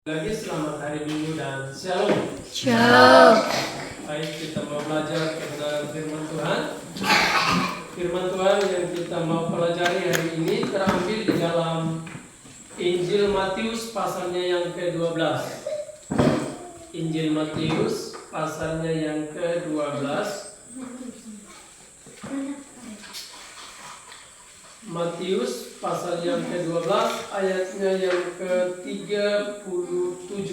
Lagi selamat hari Minggu dan Shalom. Shalom. Baik, kita mau belajar kebenaran firman Tuhan. Firman Tuhan yang kita mau pelajari hari ini terambil di dalam Injil Matius pasalnya yang ke-12. Injil Matius pasalnya yang ke-12. Matius pasal yang ke-12 ayatnya yang ke-37.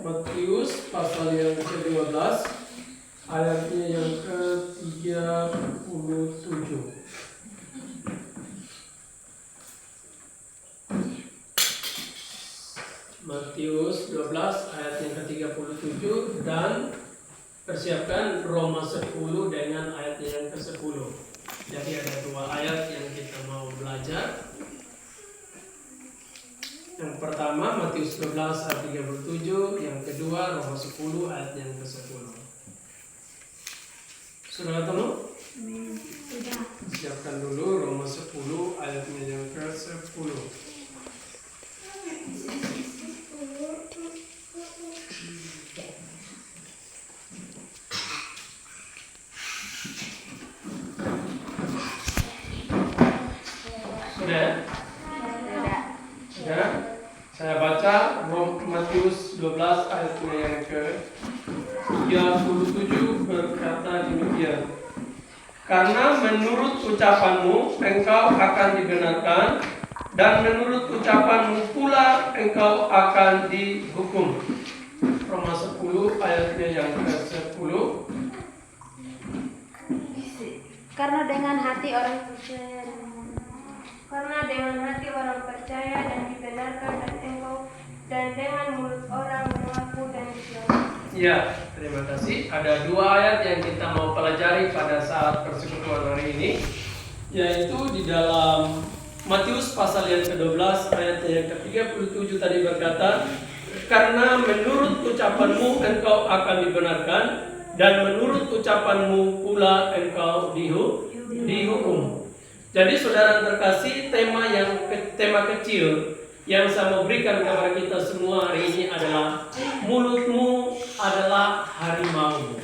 Matius pasal yang ke-12 ayatnya yang ke-37. Matius 12 ayat yang ke-37 dan persiapkan Roma 10 dengan ayat yang ke-10. Jadi ada dua ayat yang kita mau belajar. Yang pertama Matius 12 ayat 37, yang kedua Roma 10 ayat yang ke-10. Sudah ketemu? Sudah. Siapkan dulu Roma 10 ayatnya yang ke-10. Sudah? Ya, saya baca Matius 12 ayatnya yang ke-37 berkata demikian. Karena menurut ucapanmu engkau akan dibenarkan, dan menurut ucapanmu pula engkau akan dihukum. Roma 10 ayatnya yang ke-10. Karena dengan hati orang percaya dan dibenarkan dan dengan mulut orang mengaku dan diselamatkan. Ya, terima kasih. Ada dua ayat yang kita mau pelajari pada saat persekutuan hari ini, yaitu di dalam Matius pasal yang ke-12 ayat yang ke-37 tadi berkata, karena menurut ucapanmu engkau akan dibenarkan, dan menurut ucapanmu pula engkau dihukum. Jadi saudara terkasih, tema kecil yang saya mau berikan kepada kita semua hari ini adalah mulutmu adalah harimau.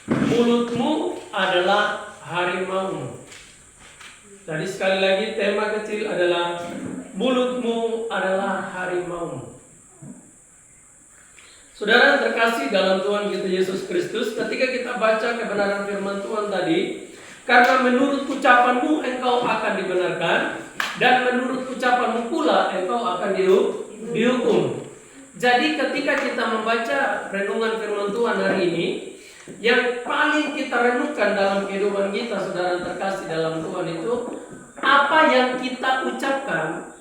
Mulutmu adalah harimau. Jadi sekali lagi tema kecil adalah mulutmu adalah harimau. Saudara terkasih dalam Tuhan kita Yesus Kristus, ketika kita baca kebenaran firman Tuhan tadi, karena menurut ucapanmu engkau akan dibenarkan, dan menurut ucapanmu pula engkau akan dihukum. Jadi ketika kita membaca renungan firman Tuhan hari ini, yang paling kita renungkan dalam kehidupan kita, saudara terkasih dalam Tuhan, itu apa yang kita ucapkan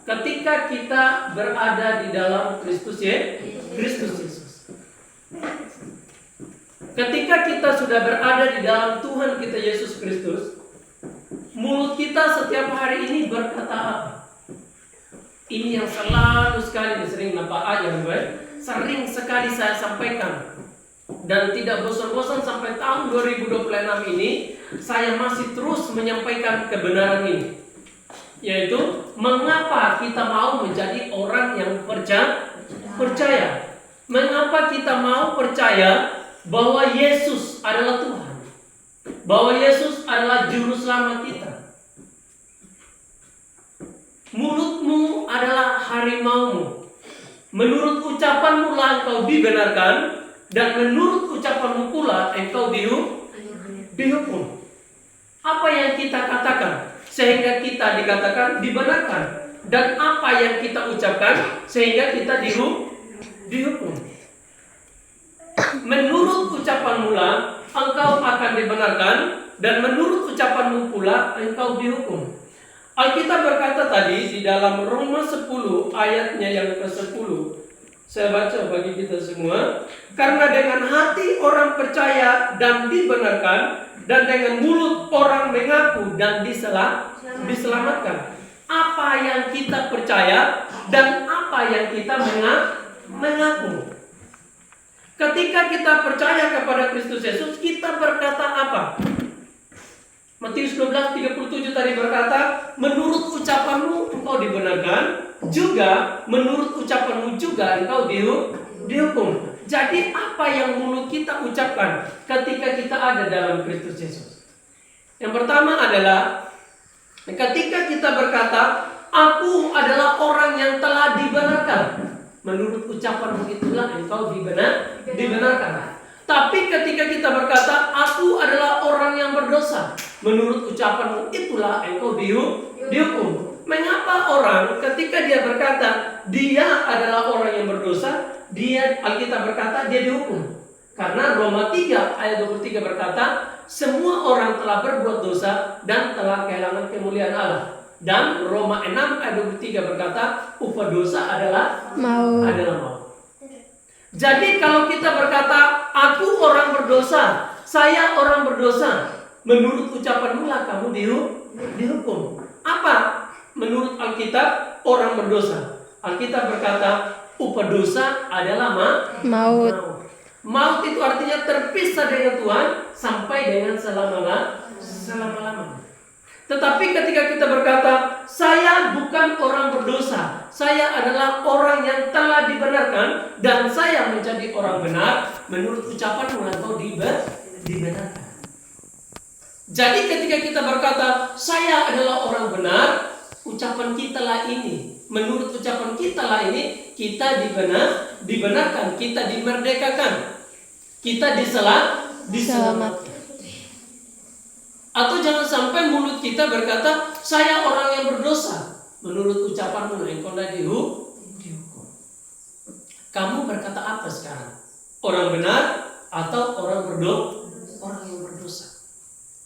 ketika kita berada di dalam Kristus Yesus. Ketika kita sudah berada di dalam Tuhan kita Yesus Kristus, mulut kita setiap hari ini berkata apa? Ini yang selalu sekali sering sering sekali saya sampaikan, dan tidak bosan-bosan sampai tahun 2026 ini saya masih terus menyampaikan kebenaran ini, yaitu mengapa kita mau menjadi orang yang percaya. Mengapa kita mau percaya bahwa Yesus adalah Tuhan, bahwa Yesus adalah juru selamat kita. Mulutmu adalah harimaumu. Menurut ucapanmu lah engkau dibenarkan, dan menurut ucapanmu pula engkau dihukum. Apa yang kita katakan sehingga kita dikatakan dibenarkan, dan apa yang kita ucapkan sehingga kita dihukum. Menurut ucapanmu lah engkau akan dibenarkan, dan menurut ucapanmu pula engkau dihukum. Alkitab berkata tadi di dalam Roma 10 ayatnya yang ke-10. Saya baca bagi kita semua. Karena dengan hati orang percaya dan dibenarkan, dan dengan mulut orang mengaku dan diselamatkan. Apa yang kita percaya dan apa yang kita mengaku. Ketika kita percaya kepada Kristus Yesus, kita berkata apa? Matius 12:37 tadi berkata, menurut ucapan dibenarkan, juga menurut ucapanmu juga engkau dihukum. Jadi apa yang mulut kita ucapkan ketika kita ada dalam Kristus Yesus? Yang pertama adalah ketika kita berkata, aku adalah orang yang telah dibenarkan. Menurut ucapanmu itulah engkau dibenarkan. Tapi ketika kita berkata, aku adalah orang yang berdosa, menurut ucapanmu itulah engkau dihukum. Mengapa orang ketika dia berkata dia adalah orang yang berdosa, Alkitab berkata dia dihukum? Karena Roma 3 ayat 23 berkata, semua orang telah berbuat dosa dan telah kehilangan kemuliaan Allah. Dan Roma 6 ayat 23 berkata, upah dosa adalah maut. Jadi kalau kita berkata, aku orang berdosa, saya orang berdosa, menurut ucapanmu lah kamu dihukum. Apa menurut Alkitab orang berdosa? Alkitab berkata, upah dosa adalah maut. Maut itu artinya terpisah dengan Tuhan sampai dengan selama-lamanya. Tetapi ketika kita berkata, saya bukan orang berdosa, saya adalah orang yang telah dibenarkan dan saya menjadi orang benar, menurut ucapan engkau dibenarkan. Jadi ketika kita berkata, saya adalah orang benar, ucapan kita lah ini. Menurut ucapan kita lah ini, kita dibenarkan, kita dimerdekakan, kita diselamatkan. Atau jangan sampai mulut kita berkata, saya orang yang berdosa, menurut ucapanmu engkau dihukum. Kamu berkata apa sekarang? Orang benar atau orang yang berdosa?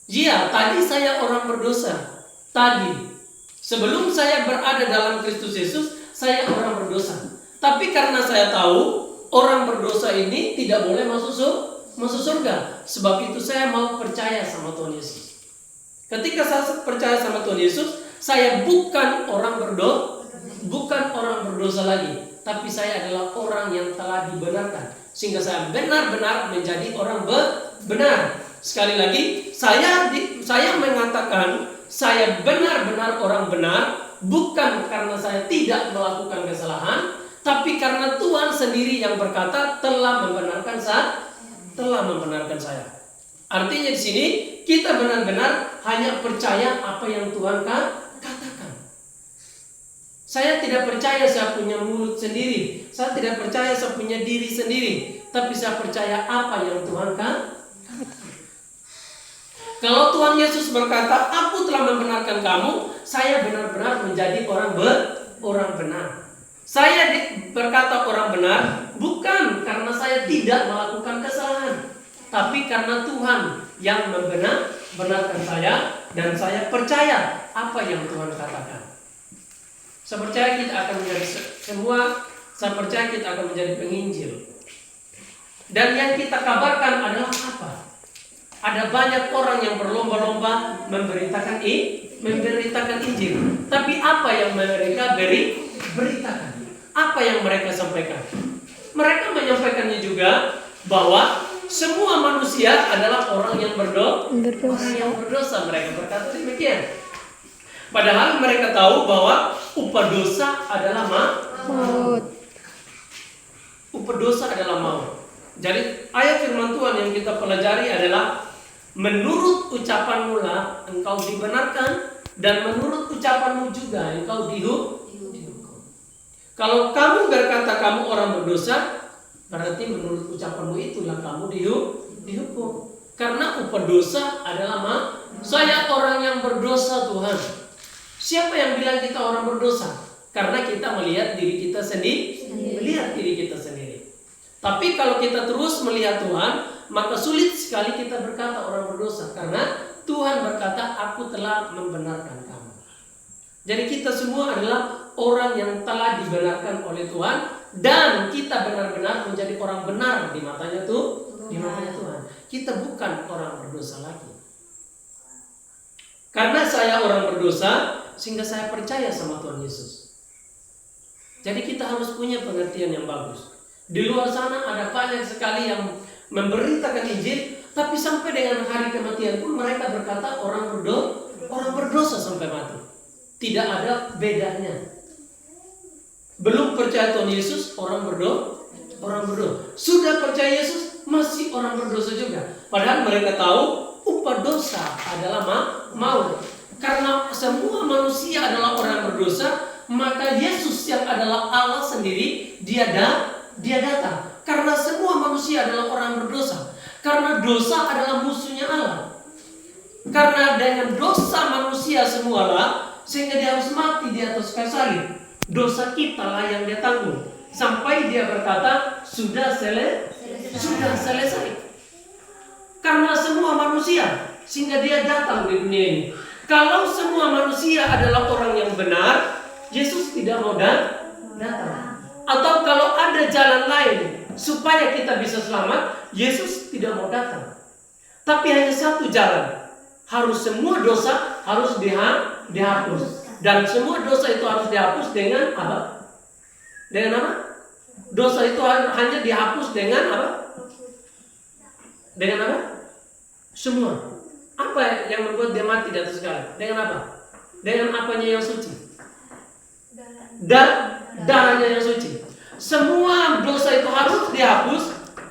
Iya, tadi saya orang berdosa. Tadi sebelum saya berada dalam Kristus Yesus, saya orang berdosa. Tapi karena saya tahu orang berdosa ini tidak boleh masuk surga, sebab itu saya mau percaya sama Tuhan Yesus. Ketika saya percaya sama Tuhan Yesus, saya bukan orang berdosa lagi, tapi saya adalah orang yang telah dibenarkan, sehingga saya benar-benar menjadi orang benar. Sekali lagi, saya mengatakan saya benar-benar orang benar, bukan karena saya tidak melakukan kesalahan, tapi karena Tuhan sendiri yang berkata telah membenarkan saya. Artinya di sini kita benar-benar hanya percaya apa yang Tuhan katakan. Saya tidak percaya saya punya mulut sendiri, saya tidak percaya saya punya diri sendiri, tapi saya percaya apa yang Tuhan katakan. Kalau Tuhan Yesus berkata, aku telah membenarkan kamu, saya benar-benar menjadi orang benar. Saya berkata orang benar bukan karena saya tidak melakukan kesalahan, tapi karena Tuhan yang membenarkan saya, dan saya percaya apa yang Tuhan katakan. Saya percaya kita akan menjadi penginjil. Dan yang kita kabarkan adalah apa? Ada banyak orang yang berlomba-lomba memberitakan Injil. Tapi apa yang mereka beritakan? Apa yang mereka sampaikan? Mereka menyampaikannya juga bahwa semua manusia adalah orang yang berdosa. Mereka berkata demikian. Padahal mereka tahu bahwa upah dosa adalah maut. Upah dosa adalah maut. Jadi ayat firman Tuhan yang kita pelajari adalah, menurut ucapanmu lah engkau dibenarkan, dan menurut ucapanmu juga engkau dihukum. Kalau kamu berkata kamu orang berdosa, berarti menurut ucapanmu itulah kamu dihukum. Karena upah dosa adalah maut. Saya orang yang berdosa, Tuhan. Siapa yang bilang kita orang berdosa? Karena kita melihat diri kita sendiri. Melihat diri kita sendiri. Tapi kalau kita terus melihat Tuhan, maka sulit sekali kita berkata orang berdosa. Karena Tuhan berkata, aku telah membenarkan kamu. Jadi kita semua adalah orang yang telah dibenarkan oleh Tuhan, dan kita benar-benar menjadi orang benar di matanya Tuhan. Kita bukan orang berdosa lagi. Karena saya orang berdosa, sehingga saya percaya sama Tuhan Yesus. Jadi kita harus punya pengertian yang bagus. Di luar sana ada banyak sekali yang memberitakan Injil, tapi sampai dengan hari kematian pun mereka berkata orang berdosa sampai mati. Tidak ada bedanya. Belum percaya Tuhan Yesus, orang berdosa. Sudah percaya Yesus, masih orang berdosa juga. Padahal mereka tahu upah dosa adalah maut. Karena semua manusia adalah orang berdosa, maka Yesus yang adalah Allah sendiri, dia datang. Karena semua manusia adalah orang berdosa. Karena dosa adalah musuhnya Allah. Karena dengan dosa manusia semualah, sehingga dia harus mati di atas kayu salib. Dosa kita lah yang dia tanggung. Sampai dia berkata, sudah selesai. Karena semua manusia, sehingga dia datang di dunia ini. Kalau semua manusia adalah orang yang benar, Yesus tidak mau datang. Atau kalau ada jalan lain supaya kita bisa selamat, Yesus tidak mau datang. Tapi hanya satu jalan. Harus semua dosa harus dihapus. Dan semua dosa itu harus dihapus dengan apa? Dengan apa? Dosa itu hanya dihapus dengan apa? Dengan apa? Semua. Apa yang membuat dia mati di atas kayu? Dengan apa? Dengan apanya yang suci? Darahnya yang suci. Semua dosa itu harus dihapus,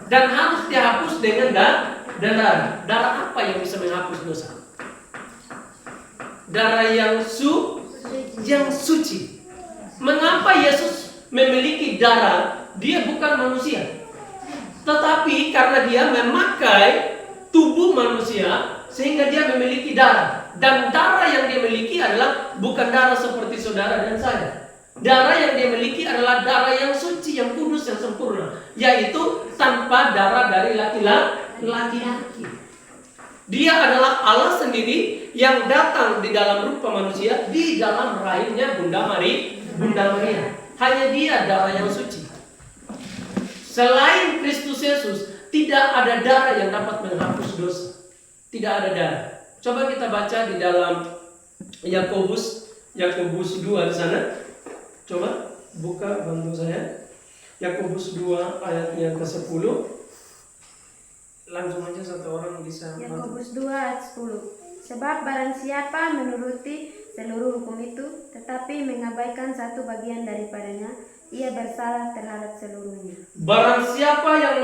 dan harus dihapus dengan darah. Darah apa yang bisa menghapus dosa? Darah yang suci. Mengapa Yesus memiliki darah? Dia bukan manusia, tetapi karena dia memakai tubuh manusia, sehingga dia memiliki darah. Dan darah yang dia miliki adalah bukan darah seperti saudara dan saya. Darah yang dia miliki adalah darah yang suci, yang kudus, yang sempurna, yaitu tanpa darah dari laki-laki. Dia adalah Allah sendiri yang datang di dalam rupa manusia, di dalam rahimnya Bunda Maria. Hanya dia darah yang suci. Selain Kristus Yesus, tidak ada darah yang dapat menghapus dosa. Tidak ada darah. Coba kita baca di dalam Yakobus 2 di sana. Coba buka, bantu saya. Yakobus 2 ayatnya ke-10. Langsung aja satu orang bisa. Yakobus 2 ayat 10. Sebab barang siapa menuruti seluruh hukum itu, tetapi mengabaikan satu bagian daripadanya, ia bersalah terhadap seluruhnya. Barang siapa yang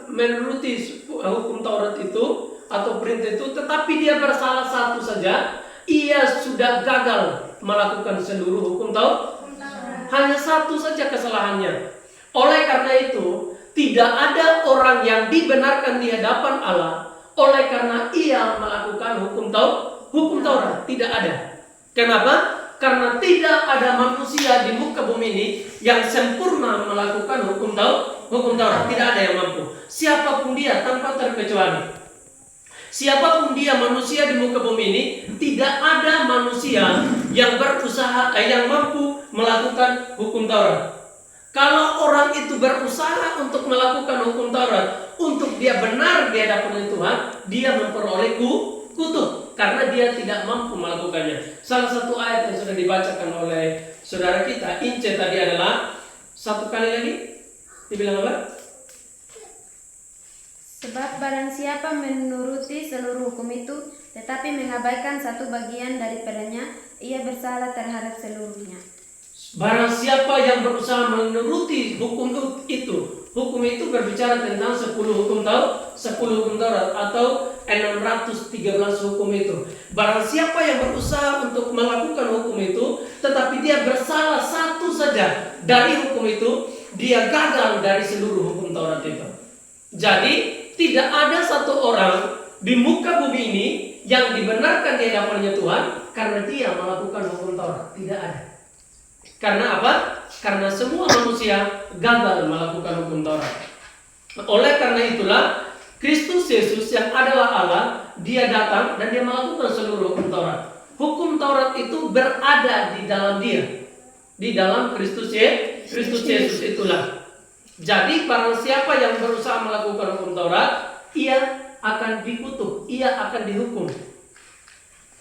menuruti hukum Taurat itu atau perintah itu, tetapi dia bersalah satu saja, ia sudah gagal melakukan seluruh hukum Taurat. Hanya satu saja kesalahannya. Oleh karena itu, tidak ada orang yang dibenarkan di hadapan Allah oleh karena ia melakukan hukum Taurat. Tidak ada. Kenapa? Karena tidak ada manusia di muka bumi ini yang sempurna melakukan hukum Taurat. Tidak ada yang mampu. Siapapun dia, tanpa terkecuali. Siapapun dia manusia di muka bumi ini, tidak ada manusia yang berusaha yang mampu melakukan hukum Taurat. Kalau orang itu berusaha untuk melakukan hukum Taurat, untuk dia benar di hadapan Tuhan, dia memperoleh kutuk karena dia tidak mampu melakukannya. Salah satu ayat yang sudah dibacakan oleh saudara kita, Ince tadi adalah, satu kali lagi dibilang apa? Sebab barang siapa menuruti seluruh hukum itu, tetapi mengabaikan satu bagian daripadanya, ia bersalah terhadap seluruhnya. Barang siapa yang berusaha menuruti hukum itu berbicara tentang 10 hukum Taurat atau 613 hukum itu. Barang siapa yang berusaha untuk melakukan hukum itu, tetapi dia bersalah satu saja dari hukum itu, dia gagal dari seluruh hukum Taurat itu. Jadi tidak ada satu orang di muka bumi ini yang dibenarkan di hadapannya Tuhan karena dia melakukan hukum Taurat. Tidak ada. Karena apa? Karena semua manusia gagal melakukan hukum Taurat. Oleh karena itulah Kristus Yesus yang adalah Allah, dia datang dan dia melakukan seluruh hukum Taurat. Hukum Taurat itu berada di dalam dia, di dalam Kristus Yesus itulah. Jadi barang siapa yang berusaha melakukan hukum Taurat, ia akan dikutuk, ia akan dihukum.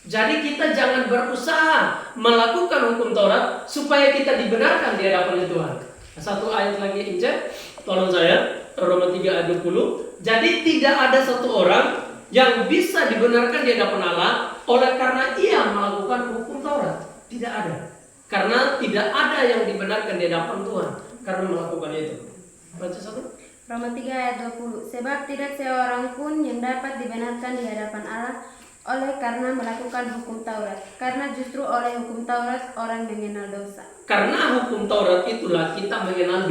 Jadi kita jangan berusaha melakukan hukum Taurat supaya kita dibenarkan di hadapan Tuhan. Satu ayat lagi, Ince, tolong saya, Roma 3 ayat 20. Jadi tidak ada satu orang yang bisa dibenarkan di hadapan Allah oleh karena ia melakukan hukum Taurat. Tidak ada. Karena tidak ada yang dibenarkan di hadapan Tuhan karena melakukan itu. Baca satu. Roma 3 ayat 20. Sebab tidak seorang pun yang dapat dibenarkan di hadapan Allah oleh karena melakukan hukum Taurat. Karena justru oleh hukum Taurat orang mengenal dosa. Karena hukum Taurat itulah kita mengenal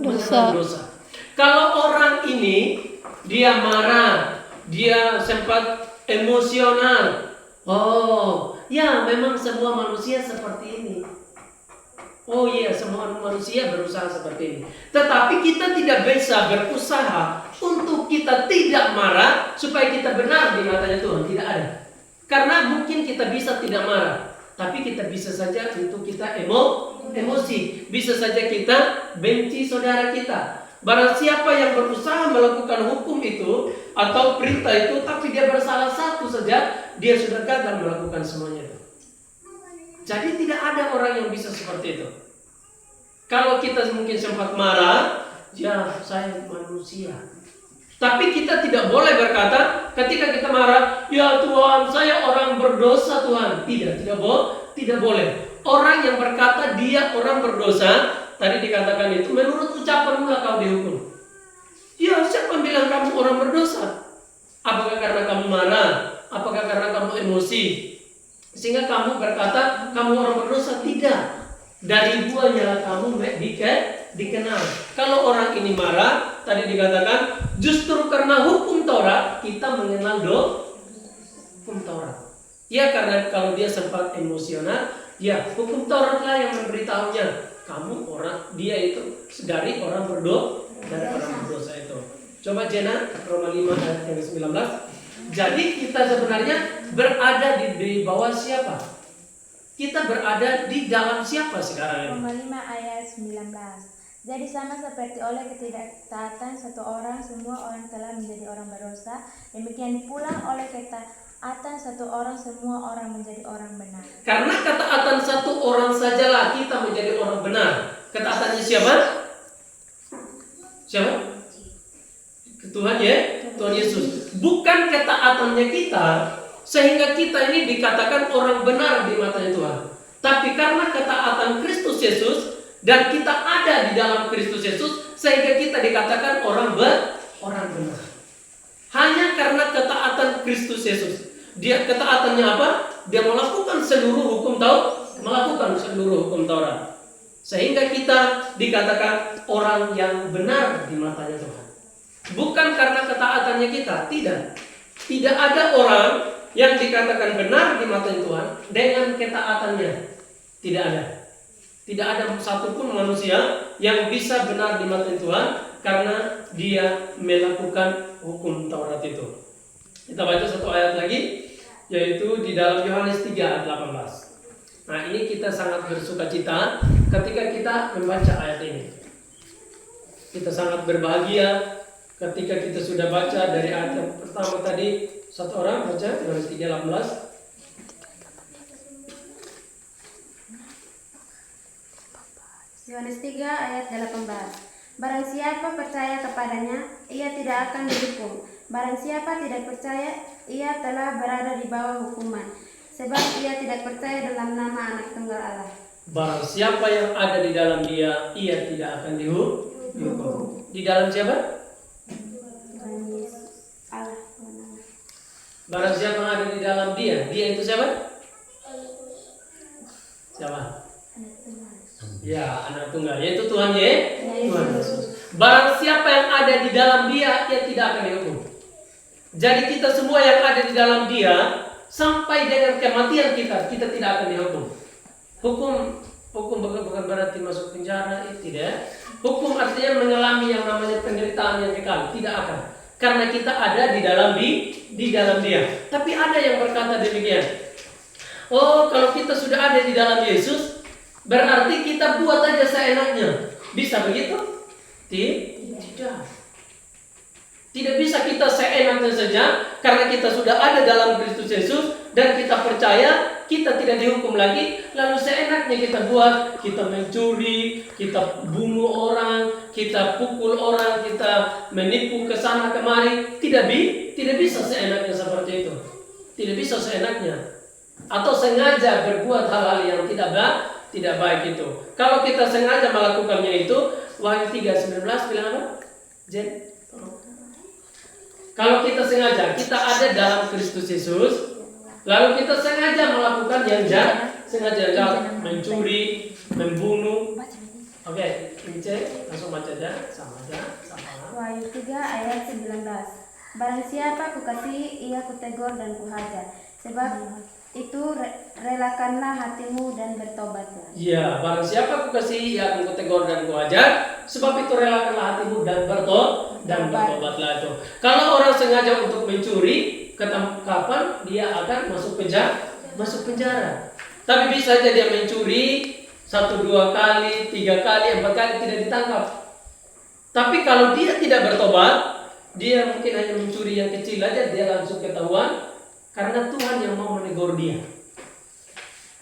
Dosa. dosa. Kalau orang ini dia marah, dia sempat emosional. Oh, ya memang semua manusia seperti ini. Oh iya, semua manusia berusaha seperti ini. Tetapi kita tidak bisa berusaha untuk kita tidak marah supaya kita benar di matanya Tuhan. Tidak ada. Karena mungkin kita bisa tidak marah, tapi kita bisa saja untuk kita emosi. Bisa saja kita benci saudara kita. Barang siapa yang berusaha melakukan hukum itu atau perintah itu, tapi dia bersalah satu saja, dia sudah gagal melakukan semuanya itu. Jadi tidak ada orang yang bisa seperti itu. Kalau kita mungkin sempat marah, ya saya manusia. Tapi kita tidak boleh berkata ketika kita marah, ya Tuhan saya orang berdosa Tuhan. Tidak boleh. Orang yang berkata dia orang berdosa, tadi dikatakan itu menurut ucapanmu lah kau dihukum. Ya siapa bilang kamu orang berdosa? Apakah karena kamu marah? Apakah karena kamu emosi? Sehingga kamu berkata kamu orang berdosa? Tidak. Dari buahnya kamu dikenal. Kalau orang ini marah, tadi dikatakan justru karena hukum Taurat kita mengenal hukum Taurat. Ya karena kalau dia sempat emosional, ya hukum Taurat lah yang memberitahunya kamu orang, dia itu dari orang berdosa itu. Coba Jena Roma 5 ayat yang 19. Jadi kita sebenarnya berada di bawah siapa? Kita berada di dalam siapa sekarang ini? Roma 5 ayat 19. Jadi sama seperti oleh ketidaktaatan satu orang, semua orang telah menjadi orang berdosa. Demikian pula oleh ketaatan satu orang, semua orang menjadi orang benar. Karena ketaatan satu orang sajalah kita menjadi orang benar. Ketaatannya siapa? Siapa? Tuhan ya, Tuhan Yesus. Bukan ketaatannya kita sehingga kita ini dikatakan orang benar di matanya Tuhan. Tapi karena ketaatan Kristus Yesus dan kita ada di dalam Kristus Yesus, sehingga kita dikatakan orang benar. Hanya karena ketaatan Kristus Yesus. Dia ketaatannya apa? Dia melakukan seluruh hukum Taurat. Sehingga kita dikatakan orang yang benar di matanya Tuhan. Bukan karena ketaatannya kita, tidak. Tidak ada orang yang dikatakan benar di mata Tuhan dengan ketaatannya. Tidak ada. Tidak ada satupun manusia yang bisa benar di mata Tuhan karena dia melakukan hukum Taurat itu. Kita baca satu ayat lagi, yaitu di dalam Yohanes 3 ayat 18. Nah ini kita sangat bersukacita ketika kita membaca ayat ini. Kita sangat berbahagia ketika kita sudah baca dari ayat yang pertama tadi. Satu orang baca Yohanes 3:18. Yohanes 3 ayat 18. Barang siapa percaya kepadanya, ia tidak akan dihukum. Barang siapa tidak percaya, ia telah berada di bawah hukuman, sebab ia tidak percaya dalam nama Anak Tunggal Allah. Barang siapa yang ada di dalam dia, ia tidak akan dihukum. Di dalam siapa? Allah. Barang siapa yang ada di dalam dia itu siapa? Siapa? Ya, Anak Tunggal, yaitu Tuhan Tuhan Yesus. Barang siapa yang ada di dalam dia, ia tidak akan dihukum. Jadi kita semua yang ada di dalam dia, sampai dengan kematian kita tidak akan dihukum. Hukum bukan berarti masuk penjara, tidak. Hukum artinya mengalami yang namanya penderitaan yang kekal, tidak akan. Karena kita ada di dalam dia. Tapi ada yang berkata demikian. Oh, kalau kita sudah ada di dalam Yesus, berarti kita buat aja seenaknya. Bisa begitu? Tidak. Tidak bisa kita seenaknya saja karena kita sudah ada dalam Kristus Yesus dan kita percaya kita tidak dihukum lagi, lalu seenaknya kita buat, kita mencuri, kita bunuh orang, kita pukul orang, kita menipu ke sana kemari. Tidak bisa seenaknya seperti itu. Tidak bisa seenaknya. Atau sengaja berbuat hal-hal yang tidak baik itu. Kalau kita sengaja melakukannya itu, Wahyu 3:19 bilang apa? Jen, tolong. Kalau kita sengaja, kita ada dalam Kristus Yesus, lalu kita sengaja melakukan yang jahat, sengaja jahat, mencuri, membunuh. Oke, ini cek, langsung baca aja, sama aja, sama. Wahyu 3 ayat 19. Barang siapa kukasihi, ia kutegur dan kuhajar. Sebab itu relakanlah hatimu dan bertobatlah. Ya, barang siapa kukasihi, ia akan kutegur dan kuhajar. Sebab itu relakanlah hatimu dan bertobatlah itu. Kalau orang sengaja untuk mencuri, kapan dia akan masuk penjara. Tapi bisa saja dia mencuri 1, 2 kali, 3 kali, 4 kali tidak ditangkap. Tapi kalau dia tidak bertobat, dia mungkin hanya mencuri yang kecil aja, dia langsung ketahuan. Karena Tuhan yang mau menegur dia.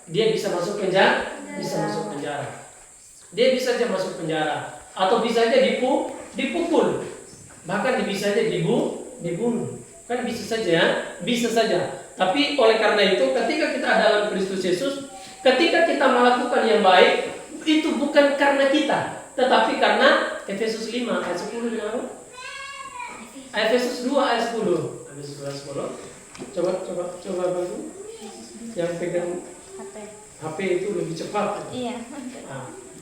Dia bisa masuk penjara, Dia bisa saja masuk penjara, atau bisa saja dipukul, bahkan bisa saja dibunuh. Kan bisa saja. Tapi oleh karena itu, ketika kita dalam Kristus Yesus, ketika kita melakukan yang baik, itu bukan karena kita, tetapi karena Efesus 5 ayat 10 bilang apa? Efesus 2 ayat 10. Efesus 2 ayat 10. Coba bantu. Yang pegang HP itu lebih cepat. Iya.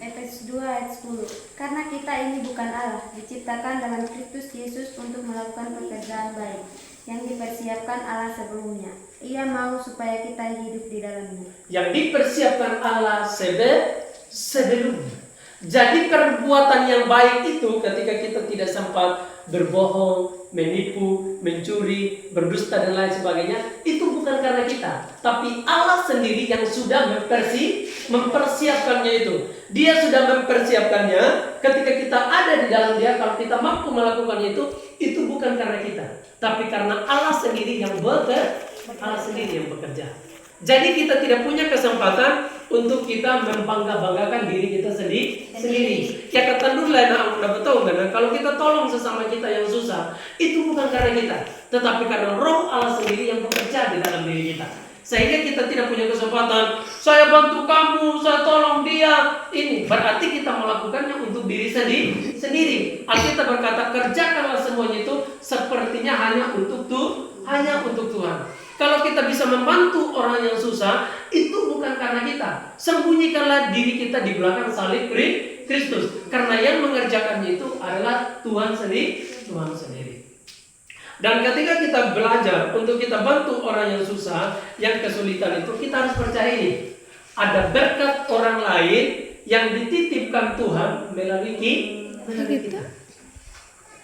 Efesus 2 ayat 10. Karena kita ini bukan Allah, diciptakan dalam Kristus Yesus untuk melakukan pekerjaan baik yang dipersiapkan Allah sebelumnya. Ia mau supaya kita hidup di dalamnya. Yang dipersiapkan Allah sebelumnya. Jadi perbuatan yang baik itu ketika kita tidak sempat berbohong, menipu, mencuri, berdusta dan lain sebagainya, itu bukan karena kita, tapi Allah sendiri yang sudah mempersiapkannya itu. Dia sudah mempersiapkannya ketika kita ada di dalam Dia. Kalau kita mampu melakukannya itu bukan karena kita, tapi karena Allah sendiri yang bekerja. Jadi kita tidak punya kesempatan untuk kita membangga-banggakan diri kita sendiri. Ya kata dulu lah, betul kan? Kalau kita tolong sesama kita yang susah, itu bukan karena kita, tetapi karena Roh Allah sendiri yang bekerja di dalam diri kita. Sehingga kita tidak punya kesempatan, saya bantu kamu, saya tolong dia. Ini berarti kita melakukannya untuk diri sendiri. Alkitab berkata, kerjakanlah semuanya itu sepertinya hanya untuk Tuhan. Kalau kita bisa membantu orang yang susah, itu bukan karena kita. Sembunyikanlah diri kita di belakang salib Kristus. Karena yang mengerjakannya itu adalah Tuhan sendiri. Dan ketika kita belajar untuk kita bantu orang yang susah, yang kesulitan itu, kita harus percaya ini. Ada berkat orang lain yang dititipkan Tuhan melalui kita.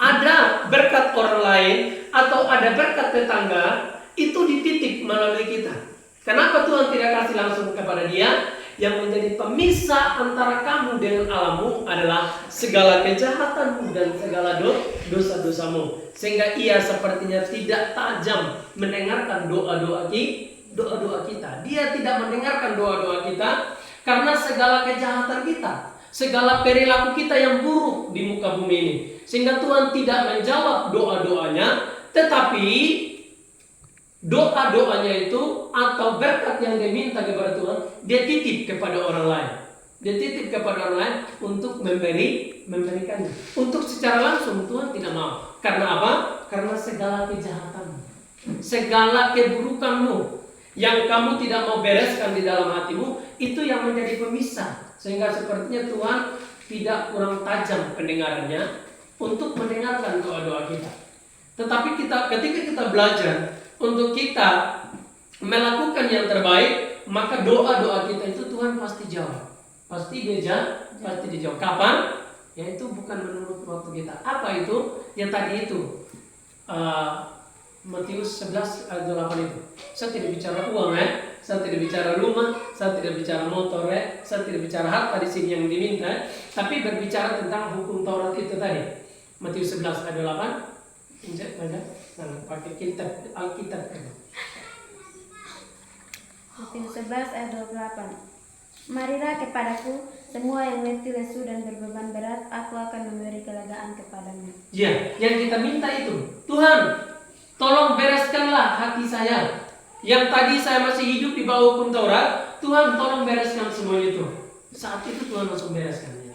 Ada berkat orang lain atau ada berkat tetangga, itu dititip melalui kita. Kenapa Tuhan tidak kasih langsung kepada dia? Yang menjadi pemisah antara kamu dengan Allahmu adalah segala kejahatanmu dan segala dosa-dosamu. Sehingga ia sepertinya tidak tajam mendengarkan doa-doa kita. Dia tidak mendengarkan doa-doa kita karena segala kejahatan kita, segala perilaku kita yang buruk di muka bumi ini. Sehingga Tuhan tidak menjawab doa-doanya, tetapi doa-doanya itu atau berkat yang dia minta kepada Tuhan, dia titip kepada orang lain. Dia titip kepada orang lain untuk memberikannya. Untuk secara langsung Tuhan tidak mau. Karena apa? Karena segala kejahatanmu, segala keburukanmu yang kamu tidak mau bereskan di dalam hatimu, itu yang menjadi pemisah. Sehingga sepertinya Tuhan tidak kurang tajam pendengarannya untuk mendengarkan doa-doa kita. Tetapi ketika kita belajar untuk kita melakukan yang terbaik, maka doa-doa kita itu Tuhan pasti jawab. Pasti dijawab. Kapan? Ya itu bukan menurut waktu kita. Apa itu? Yang tadi itu Matius 11 ayat 8 itu. Saya tidak bicara uang saya tidak bicara rumah, saya tidak bicara motor saya tidak bicara harta di sini yang diminta, tapi berbicara tentang hukum Taurat itu tadi. Matius 11 ayat 8. Injak pada pakai Alkitab. Matius 11 ayat 28. Marilah kepadaku semua yang letih lesu dan berbeban berat, aku akan memberi kelegaan kepadamu. Ya, yang kita minta itu, Tuhan, tolong bereskanlah hati saya. Yang tadi saya masih hidup di bawah hukum Taurat, Tuhan tolong bereskan semua itu. saat itu Tuhan langsung bereskannya.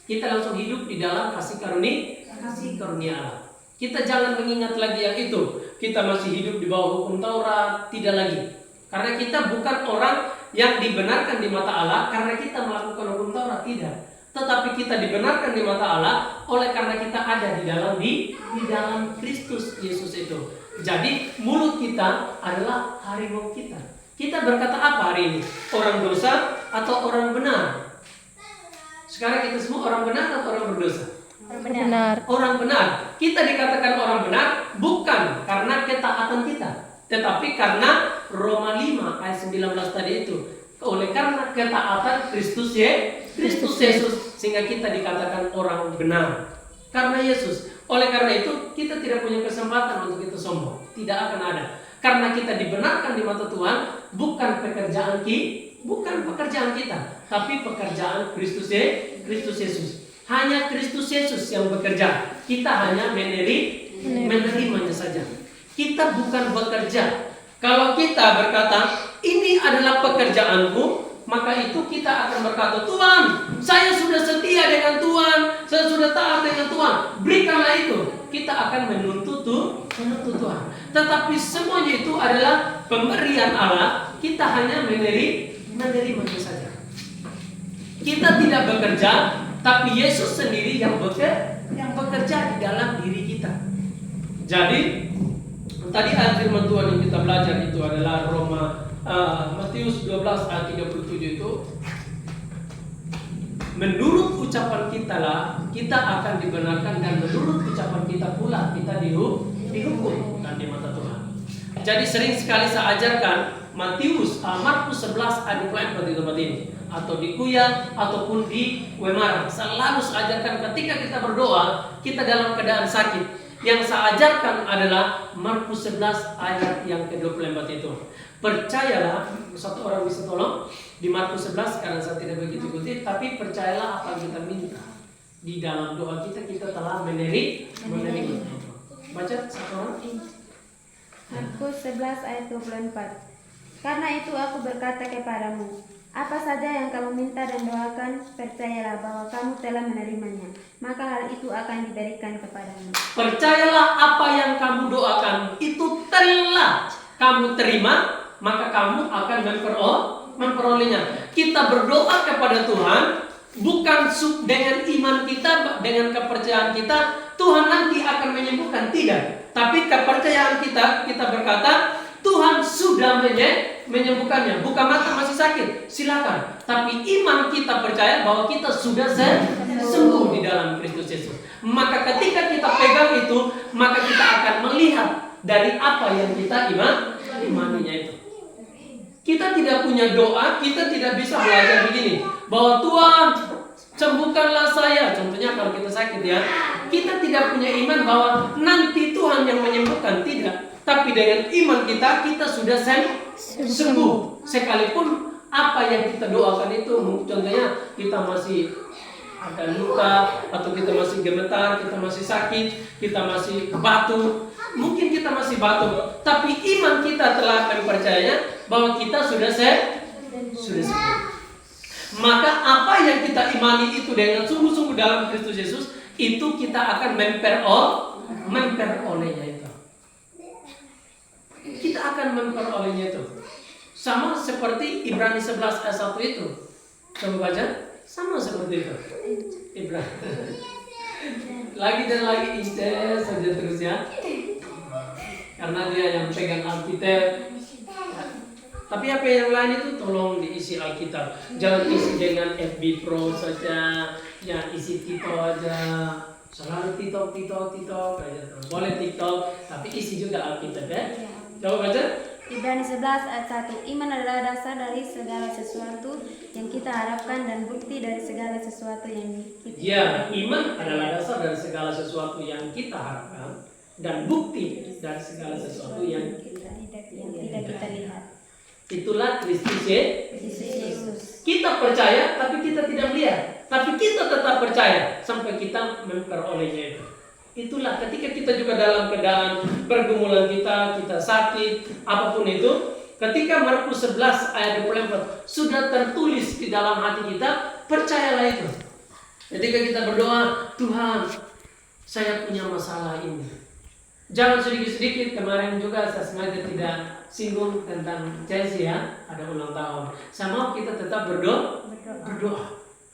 Kita langsung hidup di dalam kasih karunia Allah. Kita jangan mengingat lagi yang itu. Kita masih hidup di bawah hukum Taurat, tidak lagi. Karena kita bukan orang yang dibenarkan di mata Allah karena kita melakukan hukum Taurat, tidak. Tetapi kita dibenarkan di mata Allah oleh karena kita ada di dalam Kristus Yesus itu. Jadi mulut kita adalah harimau kita. Kita berkata apa hari ini? Orang dosa atau orang benar? Sekarang kita semua orang benar atau orang berdosa? Benar. Orang benar. Kita dikatakan orang benar bukan karena ketaatan kita, tetapi karena Roma 5 ayat 19 tadi itu. Oleh karena ketaatan Kristus Yesus sehingga kita dikatakan orang benar. Karena Yesus. Oleh karena itu kita tidak punya kesempatan untuk kita sombong. Tidak akan ada. Karena kita dibenarkan di mata Tuhan bukan pekerjaan kita, tapi pekerjaan Kristus Yesus. Hanya Kristus Yesus yang bekerja. Kita hanya menerimanya saja. Kita bukan bekerja. Kalau kita berkata, ini adalah pekerjaanku, maka itu kita akan berkata, Tuhan, saya sudah setia dengan Tuhan, saya sudah taat dengan Tuhan, berikanlah itu. Kita akan menuntut Tuhan. Tetapi semuanya itu adalah pemberian Allah, kita hanya menerimanya saja. Kita tidak bekerja, tapi Yesus sendiri yang bekerja di dalam diri kita. Jadi tadi ayat firman Tuhan yang kita belajar itu adalah Matius 12 ayat 37 itu. Menurut ucapan kita lah kita akan dibenarkan, dan menurut ucapan kita pula kita dihukum dan di mata Tuhan. Jadi sering sekali saya ajarkan Markus 11 ayat 24 di tempat ini, atau di Kuya ataupun di Weimar. Selalu saya ajarkan ketika kita berdoa, kita dalam keadaan sakit. Yang saya ajarkan adalah Markus 11 ayat yang ke-24 itu. Percayalah, satu orang bisa tolong di Markus 11 karena saya tidak begitu ikuti, tapi percayalah apa yang kita minta. Di dalam doa kita telah menerima. Baca satu orang. Markus 11 ayat 24. Karena itu aku berkata kepadamu, apa saja yang kamu minta dan doakan, percayalah bahwa kamu telah menerimanya, maka hal itu akan diberikan kepadamu. Percayalah apa yang kamu doakan itu telah kamu terima, maka kamu akan memperolehnya. Kita berdoa kepada Tuhan bukan dengan iman kita, dengan kepercayaan kita, Tuhan nanti akan menyembuhkan, tidak. Tapi kepercayaan kita berkata, Tuhan sudah menyembuhkannya. Buka mata masih sakit, silakan. Tapi iman kita percaya bahwa kita sudah sembuh di dalam Kristus Yesus. Maka ketika kita pegang itu, maka kita akan melihat dari apa yang kita imaninya itu. Kita tidak punya doa, kita tidak bisa belajar begini, bahwa Tuhan sembuhkanlah saya. Contohnya kalau kita sakit ya, kita tidak punya iman bahwa nanti Tuhan yang menyembuhkan, tidak. Tapi dengan iman kita sudah sembuh. Sekalipun apa yang kita doakan itu, contohnya kita masih ada luka, atau kita masih gemetar, kita masih sakit, kita masih batu. Mungkin kita masih batu, tapi iman kita telah mempercayanya bahwa kita sudah sembuh. Maka apa yang kita imani itu dengan sungguh-sungguh dalam Kristus Yesus, itu kita akan memperolehnya itu. Kita akan memperolehnya itu. Sama seperti Ibrani 11 ayat 1 itu. Coba baca. Sama seperti itu. Ibrani. Lagi dan lagi iste saja terus ya. Karena dia yang pegang Alkitab. Tapi apa yang lain itu tolong diisi Alkitab. Jangan isi dengan FB Pro saja. Ya isi TikTok aja. Selalu TikTok aja. Boleh TikTok, tapi isi juga Alkitab ya. Coba baca. Ibrani 11 ayat 1. Iman adalah dasar dari segala sesuatu yang kita harapkan dan bukti dari segala sesuatu yang kita. Ya, iman adalah dasar dari segala sesuatu yang kita harapkan dan bukti dari segala sesuatu yang tidak kita lihat. Itulah Kristus Yesus. Kita percaya tapi kita tidak melihat, tapi kita tetap percaya sampai kita memperolehnya itu. Itulah ketika kita juga dalam keadaan pergumulan kita sakit, apapun itu, Ketika Markus 11 ayat 24 sudah tertulis di dalam hati kita, percayalah itu. Ketika kita berdoa, Tuhan, saya punya masalah ini. Jangan sedikit-sedikit, kemarin juga saya sengaja tidak singgung tentang Chelsea ya, ada ulang tahun. Saya mau kita tetap berdoa.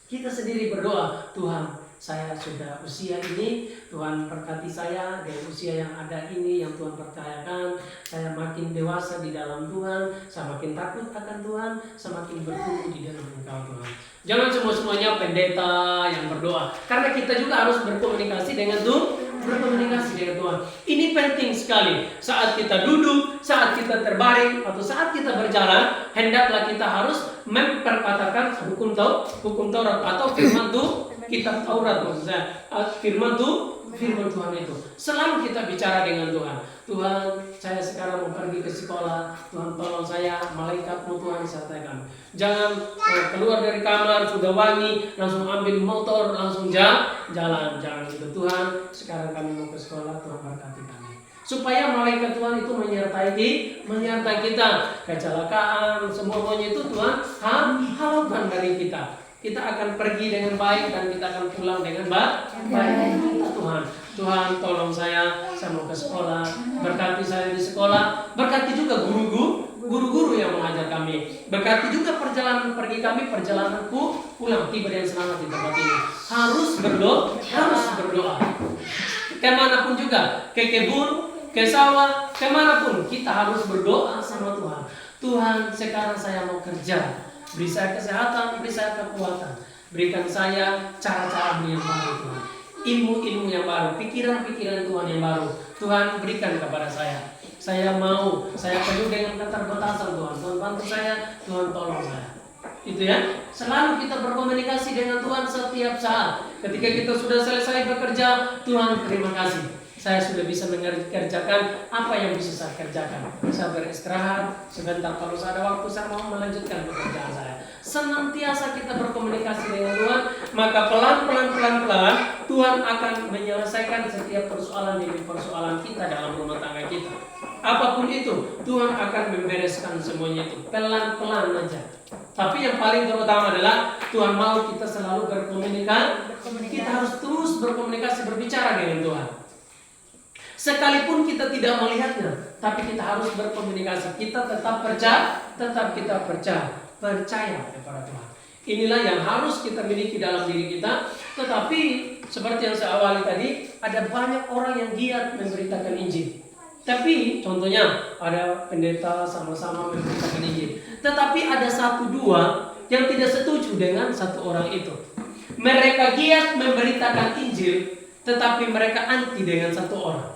Kita sendiri berdoa, Tuhan, saya sudah usia ini, Tuhan berkati saya dengan usia yang ada ini, yang Tuhan percayakan. Saya makin dewasa di dalam Tuhan, saya makin takut akan Tuhan, saya makin bertumbuh di dalam Engkau Tuhan. Jangan semuanya pendeta yang berdoa, karena kita juga harus berkomunikasi dengan Tuhan. Ini penting sekali. Saat kita duduk, saat kita terbaring, atau saat kita berjalan, hendaklah kita harus memperkatakan hukum Taurat atau firman kitab Taurat maksud saya. Firman Tuhan itu. Selalu kita bicara dengan Tuhan. Tuhan, saya sekarang mau pergi ke sekolah. Tuhan tolong saya, malaikatmu Tuhan sertakan. Jangan keluar dari kamar sudah wangi, langsung ambil motor, langsung jalan. Jangan gitu. Tuhan, sekarang kami mau ke sekolah, Tuhan berkati kami. Supaya malaikat Tuhan itu menyertai kita. Kecelakaan, semuanya itu Tuhan halaukan dari kita. Kita akan pergi dengan baik dan kita akan pulang dengan baik. Tuhan tolong saya mau ke sekolah, berkati saya di sekolah, berkati juga guru-guru yang mengajar kami, berkati juga perjalanan pergi kami, perjalananku pulang tiba dengan selamat di tempat ini. Harus berdoa. Kemanapun juga, ke kebun, ke sawah, kemanapun kita harus berdoa sama Tuhan. Tuhan, sekarang saya mau kerja. Beri saya kesehatan, beri saya kekuatan. Berikan saya cara-cara yang baru Tuhan. Ilmu-ilmu yang baru, pikiran-pikiran Tuhan yang baru. Tuhan berikan kepada saya. Saya penuh dengan keterbatasan Tuhan. Tuhan bantu saya, Tuhan tolong saya. Itu ya. Selalu kita berkomunikasi dengan Tuhan setiap saat. Ketika kita sudah selesai bekerja, Tuhan terima kasih. Saya sudah bisa mengerjakan apa yang bisa saya kerjakan. Saya beristirahat sebentar, kalau ada waktu saya mau melanjutkan pekerjaan saya. Senantiasa kita berkomunikasi dengan Tuhan, maka pelan-pelan Tuhan akan menyelesaikan setiap persoalan demi persoalan kita dalam rumah tangga kita. Apapun itu, Tuhan akan membereskan semuanya itu pelan-pelan aja. Tapi yang paling terutama adalah Tuhan mau kita selalu berkomunikasi. Kita harus terus berkomunikasi, berbicara dengan Tuhan. Sekalipun kita tidak melihatnya, tapi kita harus berkomunikasi. Kita tetap percaya kepada Tuhan. Inilah yang harus kita miliki dalam diri kita. Tetapi seperti yang saya awali tadi, ada banyak orang yang giat memberitakan Injil. Tapi contohnya ada pendeta sama-sama memberitakan Injil. Tetapi ada 1-2 yang tidak setuju dengan satu orang itu. Mereka giat memberitakan Injil, tetapi mereka anti dengan satu orang.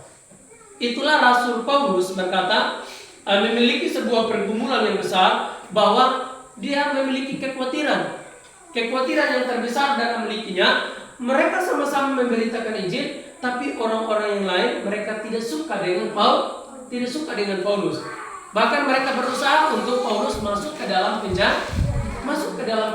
Itulah Rasul Paulus berkata, memiliki sebuah pergumulan yang besar, bahwa dia memiliki kekhawatiran yang terbesar dan memilikinya. Mereka sama-sama memberitakan Injil, tapi orang-orang yang lain mereka tidak suka dengan Paulus. Bahkan mereka berusaha untuk Paulus masuk ke dalam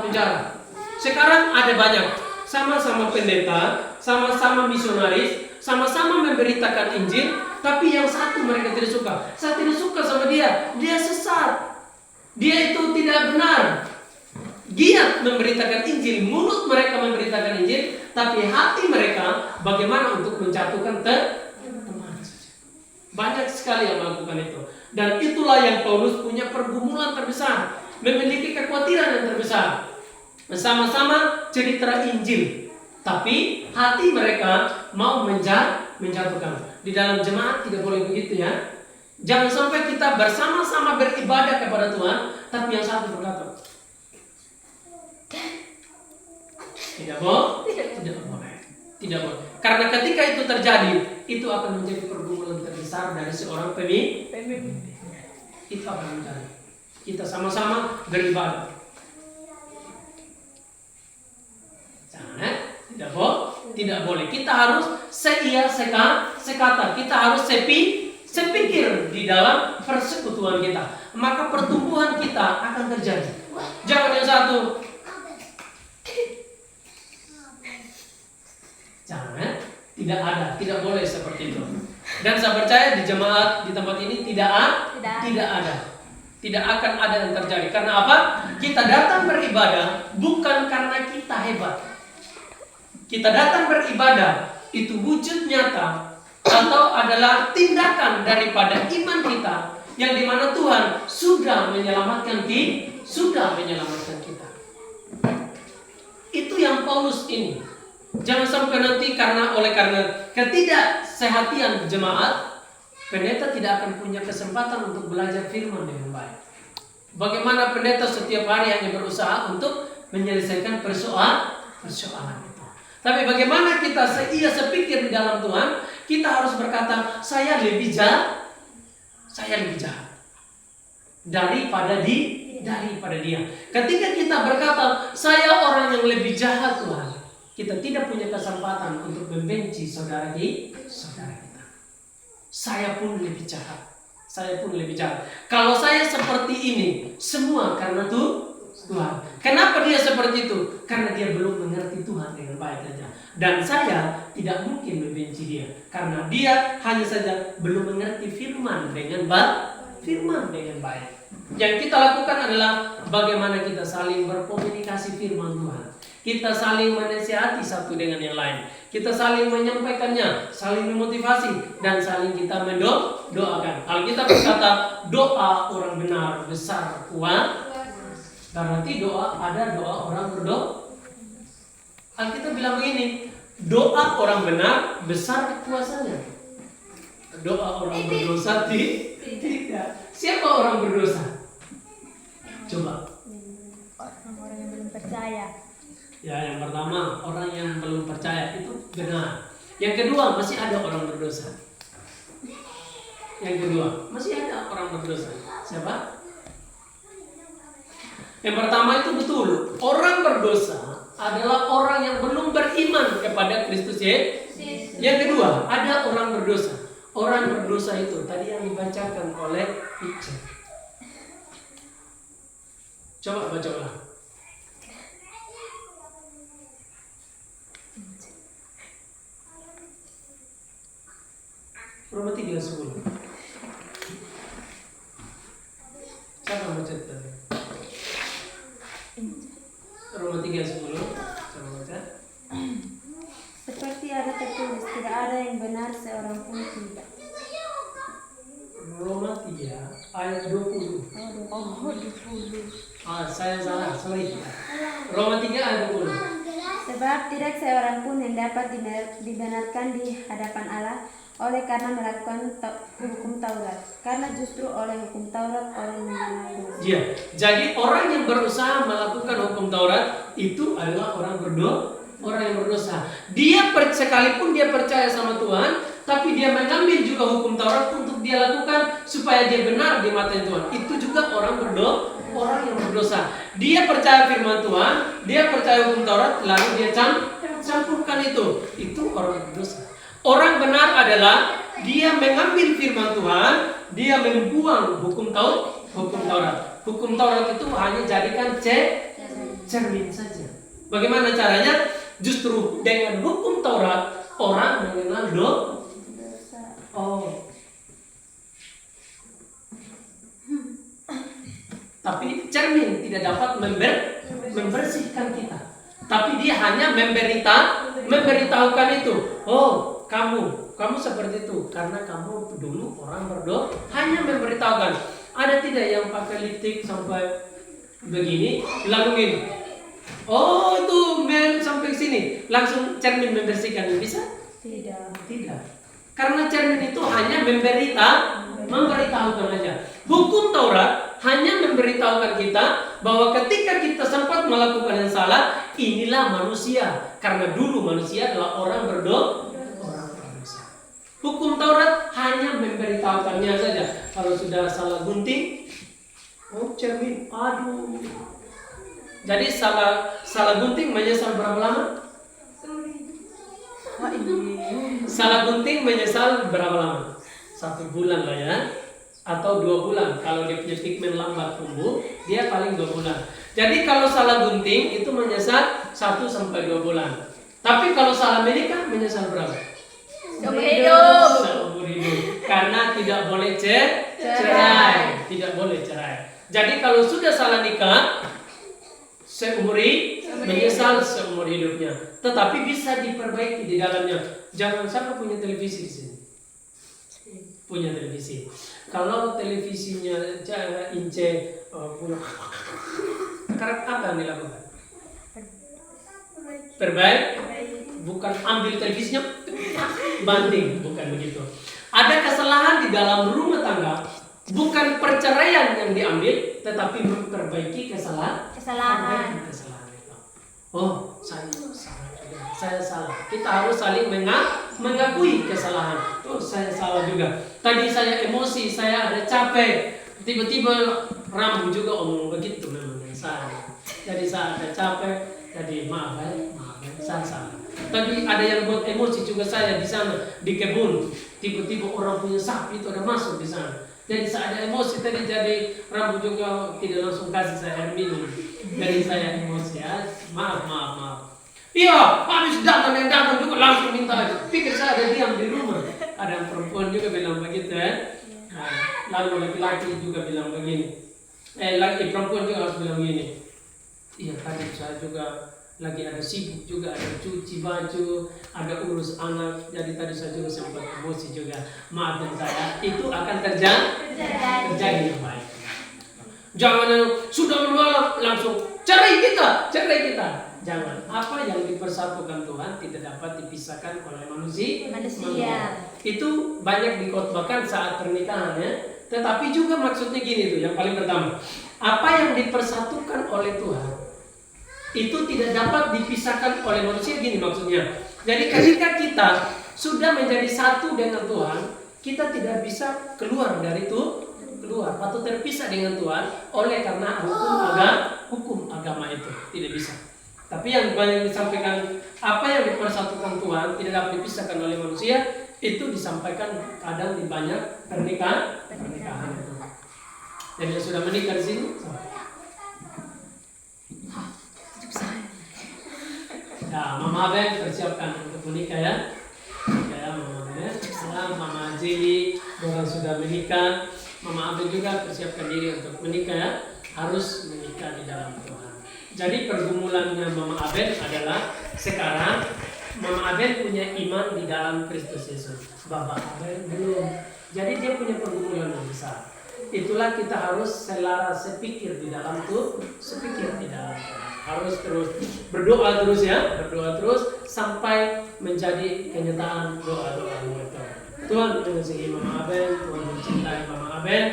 penjara. Sekarang ada banyak sama-sama pendeta, sama-sama misionaris, sama-sama memberitakan Injil, tapi yang satu mereka tidak suka. Saya tidak suka sama dia sesat. Dia itu tidak benar. Giat memberitakan Injil, mulut mereka memberitakan Injil, tapi hati mereka bagaimana untuk menjatuhkan teman. Banyak sekali yang melakukan itu. Dan itulah yang Paulus punya pergumulan terbesar, memiliki kekhawatiran yang terbesar. Sama-sama cerita Injil, tapi hati mereka mau menjatuhkan. Di dalam jemaat tidak boleh begitu ya. Jangan sampai kita bersama-sama beribadah kepada Tuhan, tapi yang satu berkata, tidak boleh. Karena ketika itu terjadi, itu akan menjadi pergumulan terbesar dari seorang pemimpin. Itu akan menjadi. Kita sama-sama beribadah. Tidak boleh. Kita harus seia sekata. Kita harus sepikir di dalam persekutuan kita. Maka pertumbuhan kita akan terjadi. Jangan yang satu. Jangan. Tidak boleh seperti itu. Dan saya percaya di jemaat di tempat ini tidak ada. Tidak akan ada yang terjadi. Karena apa? Kita datang beribadah bukan karena kita hebat. Kita datang beribadah itu wujud nyata atau adalah tindakan daripada iman kita, yang dimana Tuhan sudah menyelamatkan kita. Itu yang Paulus ini. Jangan sampai nanti karena ketidaksehatian jemaat, pendeta tidak akan punya kesempatan untuk belajar firman dengan baik. Bagaimana pendeta setiap hari hanya berusaha untuk menyelesaikan persoalan itu. Tapi bagaimana kita sepikir di dalam Tuhan, kita harus berkata, saya lebih jahat daripada dia. Ketika kita berkata, saya orang yang lebih jahat Tuhan, kita tidak punya kesempatan untuk membenci saudara kita. Saya pun lebih jahat. Kalau saya seperti ini, semua karena Tuhan. Kenapa dia seperti itu? Karena dia belum mengerti Tuhan dengan baik saja. Dan saya tidak mungkin membenci dia, karena dia hanya saja belum mengerti firman dengan baik. Yang kita lakukan adalah bagaimana kita saling berkomunikasi firman Tuhan. Kita saling menasihati satu dengan yang lain. Kita saling menyampaikannya, saling memotivasi, dan saling kita mendoakan. Kalau kita berkata doa orang benar besar kuat, berarti ada doa orang berdoa. Alkitab bilang begini, doa orang benar besar kuasanya. Doa orang berdosa tidak. Siapa orang berdosa? Coba. Orang-orang yang belum percaya. Ya, yang pertama, orang yang belum percaya itu benar. Yang kedua, masih ada orang berdosa. Siapa? Yang pertama itu betul. Orang berdosa adalah orang yang belum beriman kepada Kristus Yesus. Yang kedua, ada orang berdosa. Orang berdosa itu tadi yang dibacakan oleh Ica. Coba baca ulang. Roma 3:10. Siapa baca tadi? Roma 3:10. Coba baca. Seperti ada tertulis, tidak ada yang benar seorang pun tidak. Roma 3 ayat 20. Saya salah, sorry. Roma 3 ayat 20. Sebab tidak seorang pun yang dapat dibenarkan di hadapan Allah oleh karena melakukan hukum Taurat, karena justru oleh hukum Taurat orang mengenal dosa. Iya, jadi orang yang berusaha melakukan hukum Taurat itu adalah orang yang berdosa. Dia sekalipun dia percaya sama Tuhan, tapi dia mengambil juga hukum Taurat untuk dia lakukan supaya dia benar di mata Tuhan. Itu juga orang yang berdosa. Dia percaya firman Tuhan, dia percaya hukum Taurat, lalu dia campurkan itu. Itu orang berdosa. Orang benar adalah dia mengambil firman Tuhan, dia membuang hukum Taurat. Hukum Taurat itu hanya jadikan cermin saja. Bagaimana caranya? Justru dengan hukum Taurat orang mengenal dosa. Tapi cermin tidak dapat membersihkan kita. Tapi dia hanya memberitahukan itu. Kamu seperti itu karena kamu dulu orang berdosa. Hanya memberitahukan. Ada tidak yang pakai lipstik sampai begini, lalu gini? Itu sampai sini, langsung cermin membersihkan, bisa? Tidak. Karena cermin itu hanya memberitahukan aja. Hukum Taurat hanya memberitahukan kita bahwa ketika kita sempat melakukan yang salah, inilah manusia. Karena dulu manusia adalah orang berdosa. Hukum Taurat hanya memberitahukannya saja. Kalau sudah salah gunting, cermin, aduh. Jadi salah gunting menyesal berapa lama? Salah gunting menyesal berapa lama? 1 bulan lah ya, atau 2 bulan. Kalau dia punya pigmen lambat tumbuh, dia paling 2 bulan. Jadi kalau salah gunting itu menyesal 1-2 bulan. Tapi kalau salah menikah menyesal berapa? Seumur hidup. Karena tidak boleh cerai. Tidak boleh cerai. Jadi kalau sudah salah nikah, menyesal seumur hidupnya. Tetapi bisa diperbaiki di dalamnya. Jangan sampai punya televisi di sini. Punya televisi. Kalau televisinya ince punya sekarang apa yang dilakukan? Perbaiki. Bukan ambil televisinya banting, bukan begitu. Ada kesalahan di dalam rumah tangga, bukan perceraian yang diambil, tetapi memperbaiki kesalahan itu. Oh, saya salah. Kita harus saling mengakui kesalahan. Oh, saya salah juga. Tadi saya emosi, saya ada capek. Tiba-tiba Rambu juga omong begitu memang saya. Jadi saya ada capek. Jadi maaf ya, saya salah. Tadi ada yang buat emosi juga saya di sana di kebun. Tiba-tiba orang punya sapi itu ada masuk di sana. Jadi saya ada emosi tadi, jadi Rambu juga tidak langsung kasih saya air minum. Jadi saya emosi ya. Maaf. Iya, habis datang juga langsung minta aja. Pikir saya ada diam di rumah. Ada perempuan juga bilang begitu ya. Lalu laki-laki juga bilang begini. Perempuan juga harus bilang begini. Iya, tadi saya juga lagi ada sibuk juga, ada cuci baju, ada urus anak. Jadi tadi saya juga sempat emosi juga. Maafin saya. Itu akan terjadi yang baik. Jangan sudah malam langsung cerai kita. Jangan. Apa yang dipersatukan Tuhan tidak dapat dipisahkan oleh manusia. Itu banyak dikotbahkan saat pernikahan ya. Tetapi juga maksudnya gini tuh, yang paling pertama, apa yang dipersatukan oleh Tuhan itu tidak dapat dipisahkan oleh manusia. Gini maksudnya. Jadi ketika kita sudah menjadi satu dengan Tuhan, kita tidak bisa keluar dari itu, atau terpisah dengan Tuhan oleh karena hukum agama itu tidak bisa. Tapi yang banyak disampaikan, apa yang dipersatukan Tuhan tidak dapat dipisahkan oleh manusia, itu disampaikan kadang di banyak pernikahan itu. Dan yang sudah menikah di sini, ya, Mama Ben persiapkan untuk menikah ya. Ya, Mama Ben. Mama Jeli, orang sudah menikah. Mama Aben juga persiapkan diri untuk menikah ya. Harus menikah di dalam Tuhan. Jadi pergumulannya Mama Aben adalah sekarang Mama Aben punya iman di dalam Kristus Yesus. Bapak Aben belum. Jadi dia punya pergumulan yang besar. Itulah kita harus sepikir di dalam Tuhan. Harus terus berdoa terus ya. Berdoa terus sampai menjadi kenyataan doa-doamu itu. Tuhan mengasihi Mama Aben, Tuhan mencintai Mama Aben.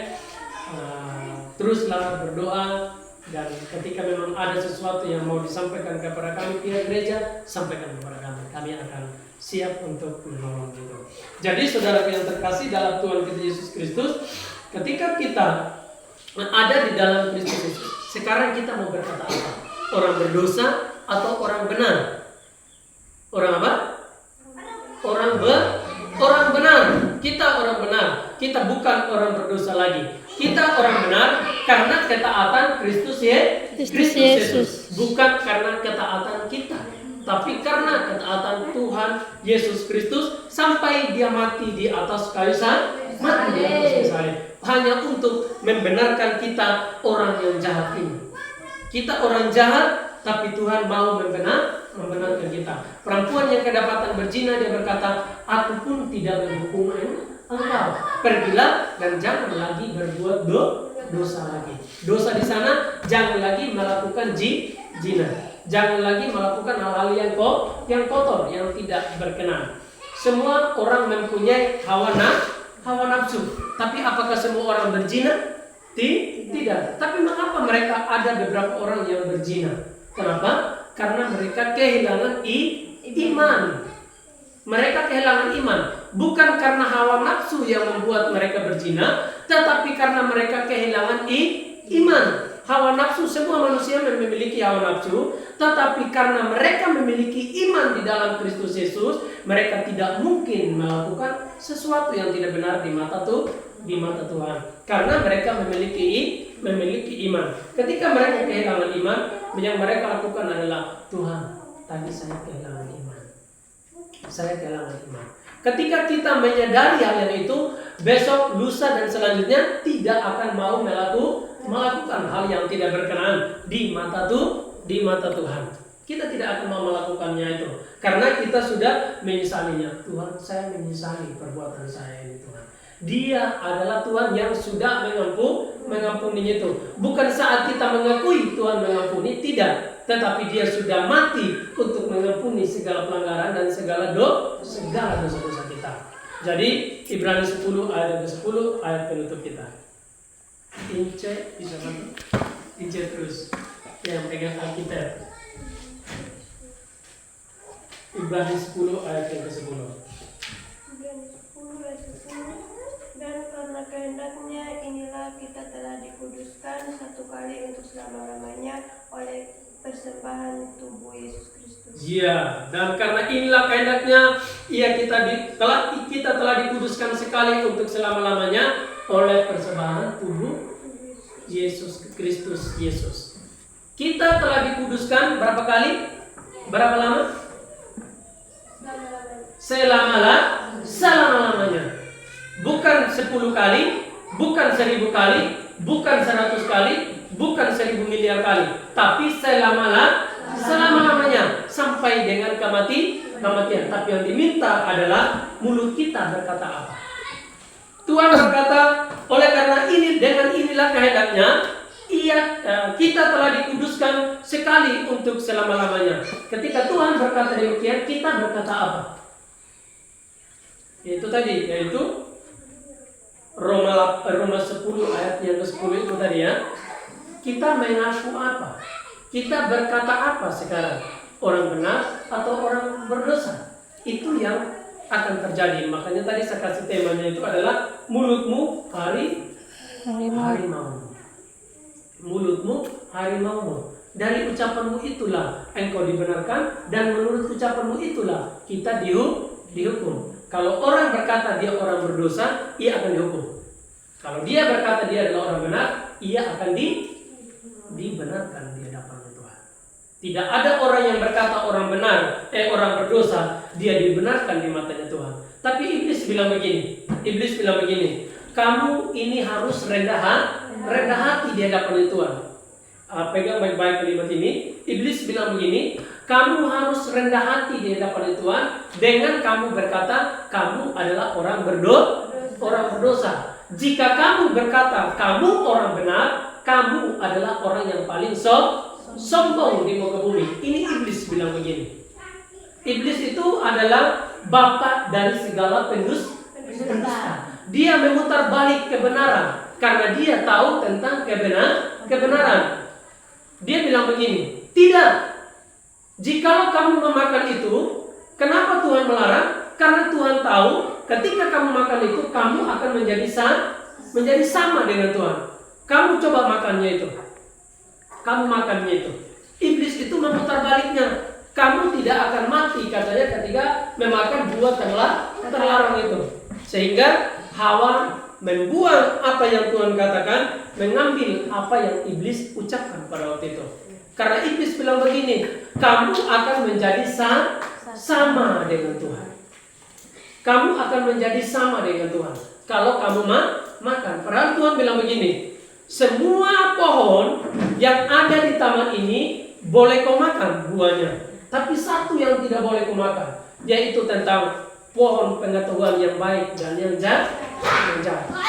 Teruslah berdoa. Dan ketika memang ada sesuatu yang mau disampaikan kepada kami pihak gereja, sampaikan kepada kami. Kami akan siap untuk menolong itu. Jadi saudara yang terkasih dalam Tuhan kita Yesus Kristus, ketika kita ada di dalam Kristus Yesus, sekarang kita mau berkata apa? Orang berdosa atau orang benar? Orang apa? Orang benar. Kita orang benar. Kita bukan orang berdosa lagi. Kita orang benar karena ketaatan Kristus Yesus. Bukan karena ketaatan kita, tapi karena ketaatan Tuhan Yesus Kristus sampai dia mati di atas kayu salib. Hanya untuk membenarkan kita orang yang jahat ini. Kita orang jahat, tapi Tuhan mau membenarkan kita. Perempuan yang kedapatan berzina, dia berkata, aku pun tidak menghukum engkau. Pergilah dan jangan lagi berbuat dosa lagi. Dosa di sana, jangan lagi melakukan zina. Jangan lagi melakukan hal-hal yang kotor, yang tidak berkenan. Semua orang mempunyai hawa nafsu. Tapi apakah semua orang berzina? Tidak. Tapi mengapa mereka ada beberapa orang yang berzina? Kenapa? Karena mereka kehilangan iman. Mereka kehilangan iman. Bukan karena hawa nafsu yang membuat mereka berzina, tetapi karena mereka kehilangan iman. Hawa nafsu, semua manusia memiliki hawa nafsu, tetapi karena mereka memiliki iman di dalam Kristus Yesus, mereka tidak mungkin melakukan sesuatu yang tidak benar di mata Tuhan. Karena mereka memiliki iman. Ketika mereka kehilangan iman, yang mereka lakukan adalah, Tuhan, tadi saya kehilangan iman. Ketika kita menyadari hal yang itu, besok, lusa dan selanjutnya tidak akan mau melakukan hal yang tidak berkenan di mata Tuhan. Kita tidak akan mau melakukannya itu karena kita sudah menyesalinya. Tuhan, saya menyesali perbuatan saya ini, Tuhan. Dia adalah Tuhan yang sudah mengampuni itu. Bukan saat kita mengakui Tuhan mengampuni, tidak. Tetapi dia sudah mati untuk mengampuni segala pelanggaran dan segala dosa-dosa kita. Jadi Ibrani 10 ayat 10 ayat penutup kita. Ince bisa bantu? Ince terus yang pegang Alkitab. Ibrani 10 ayat yang ke-10. Ibrani 10 ayat 10. Dan karena kehendaknya inilah kita telah dikuduskan satu kali untuk selama-lamanya oleh persembahan tubuh Yesus Kristus. Iya, dan karena inilah kehendaknya kita telah dikuduskan sekali untuk selama-lamanya oleh persembahan tubuh Yesus Kristus Yesus. Kita telah dikuduskan berapa kali? Berapa lama? Selama-lamanya. Bukan 10 kali, bukan 1000 kali, bukan 100 kali, bukan 1000 miliar kali, tapi selama-lamanya sampai dengan kematian. Tapi yang diminta adalah mulut kita berkata apa? Tuhan berkata, oleh karena inilah kehendaknya, kita telah dikuduskan sekali untuk selama-lamanya. Ketika Tuhan berkata demikian, kita berkata apa? Yaitu Roma 10 ayat yang ke-10 itu tadi ya. Kita mengaku apa? Kita berkata apa sekarang? Orang benar atau orang berdosa? Itu yang akan terjadi. Makanya tadi saya kasih temanya itu adalah mulutmu harimau. Mulutmu harimau. Dari ucapanmu itulah engkau dibenarkan, dan menurut ucapanmu itulah kita dihukum. Kalau orang berkata dia orang berdosa, ia akan dihukum. Kalau dia berkata dia adalah orang benar, ia akan dibenarkan di hadapan Tuhan. Tidak ada orang yang berkata orang orang berdosa, dia dibenarkan di matanya Tuhan. Tapi iblis bilang begini, kamu ini harus rendah hati di hadapan Tuhan. Pegang baik-baik kalimat ini. Iblis bilang begini, kamu harus rendah hati di hadapan Tuhan dengan kamu berkata kamu adalah orang berdosa. Jika kamu berkata kamu orang benar, kamu adalah orang yang paling sombong di muka bumi. Ini iblis bilang begini. Iblis itu adalah bapa dari segala pendusta. Dia memutar balik kebenaran karena dia tahu tentang kebenaran. Dia bilang begini, tidak. Jikalau kamu memakan itu, kenapa Tuhan melarang? Karena Tuhan tahu ketika kamu makan itu, kamu akan menjadi sama dengan Tuhan. Kamu coba makannya itu. Iblis itu memutar baliknya. Kamu tidak akan mati katanya ketika memakan buah terlarang itu. Sehingga Hawa membuang apa yang Tuhan katakan, mengambil apa yang iblis ucapkan pada waktu itu. Karena iblis bilang begini, kamu akan menjadi sama dengan Tuhan. Kamu akan menjadi sama dengan Tuhan kalau kamu makan. Padahal Tuhan bilang begini, semua pohon yang ada di taman ini boleh kau makan buahnya, tapi satu yang tidak boleh kau makan, yaitu tentang pohon pengetahuan yang baik dan yang jahat.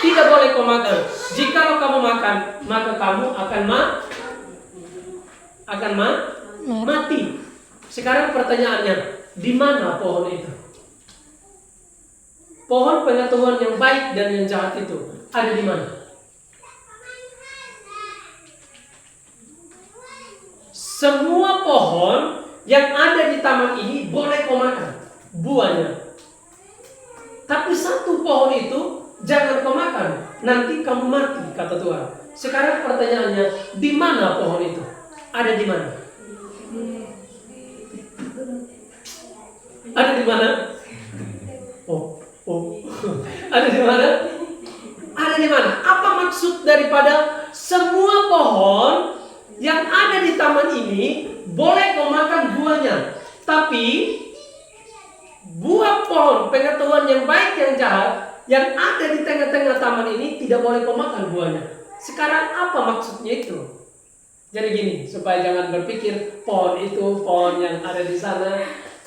Tidak boleh kau makan. Jikalau kamu makan, maka kamu akan mati. Sekarang pertanyaannya, di mana pohon itu? Pohon pengetahuan yang baik dan yang jahat itu ada di mana? Semua pohon yang ada di taman ini boleh kau makan buahnya. Tapi satu pohon itu jangan kau makan, nanti kamu mati, kata Tuhan. Sekarang pertanyaannya, di mana pohon itu? Ada di mana? Ada di mana? Ada di mana? Ada di mana? Apa maksud daripada semua pohon yang ada di taman ini boleh kau makan buahnya, tapi buah pohon pengetahuan yang baik yang jahat yang ada di tengah-tengah taman ini tidak boleh kau makan buahnya? Sekarang apa maksudnya itu? Jadi gini, supaya jangan berpikir pohon itu, pohon yang ada di sana.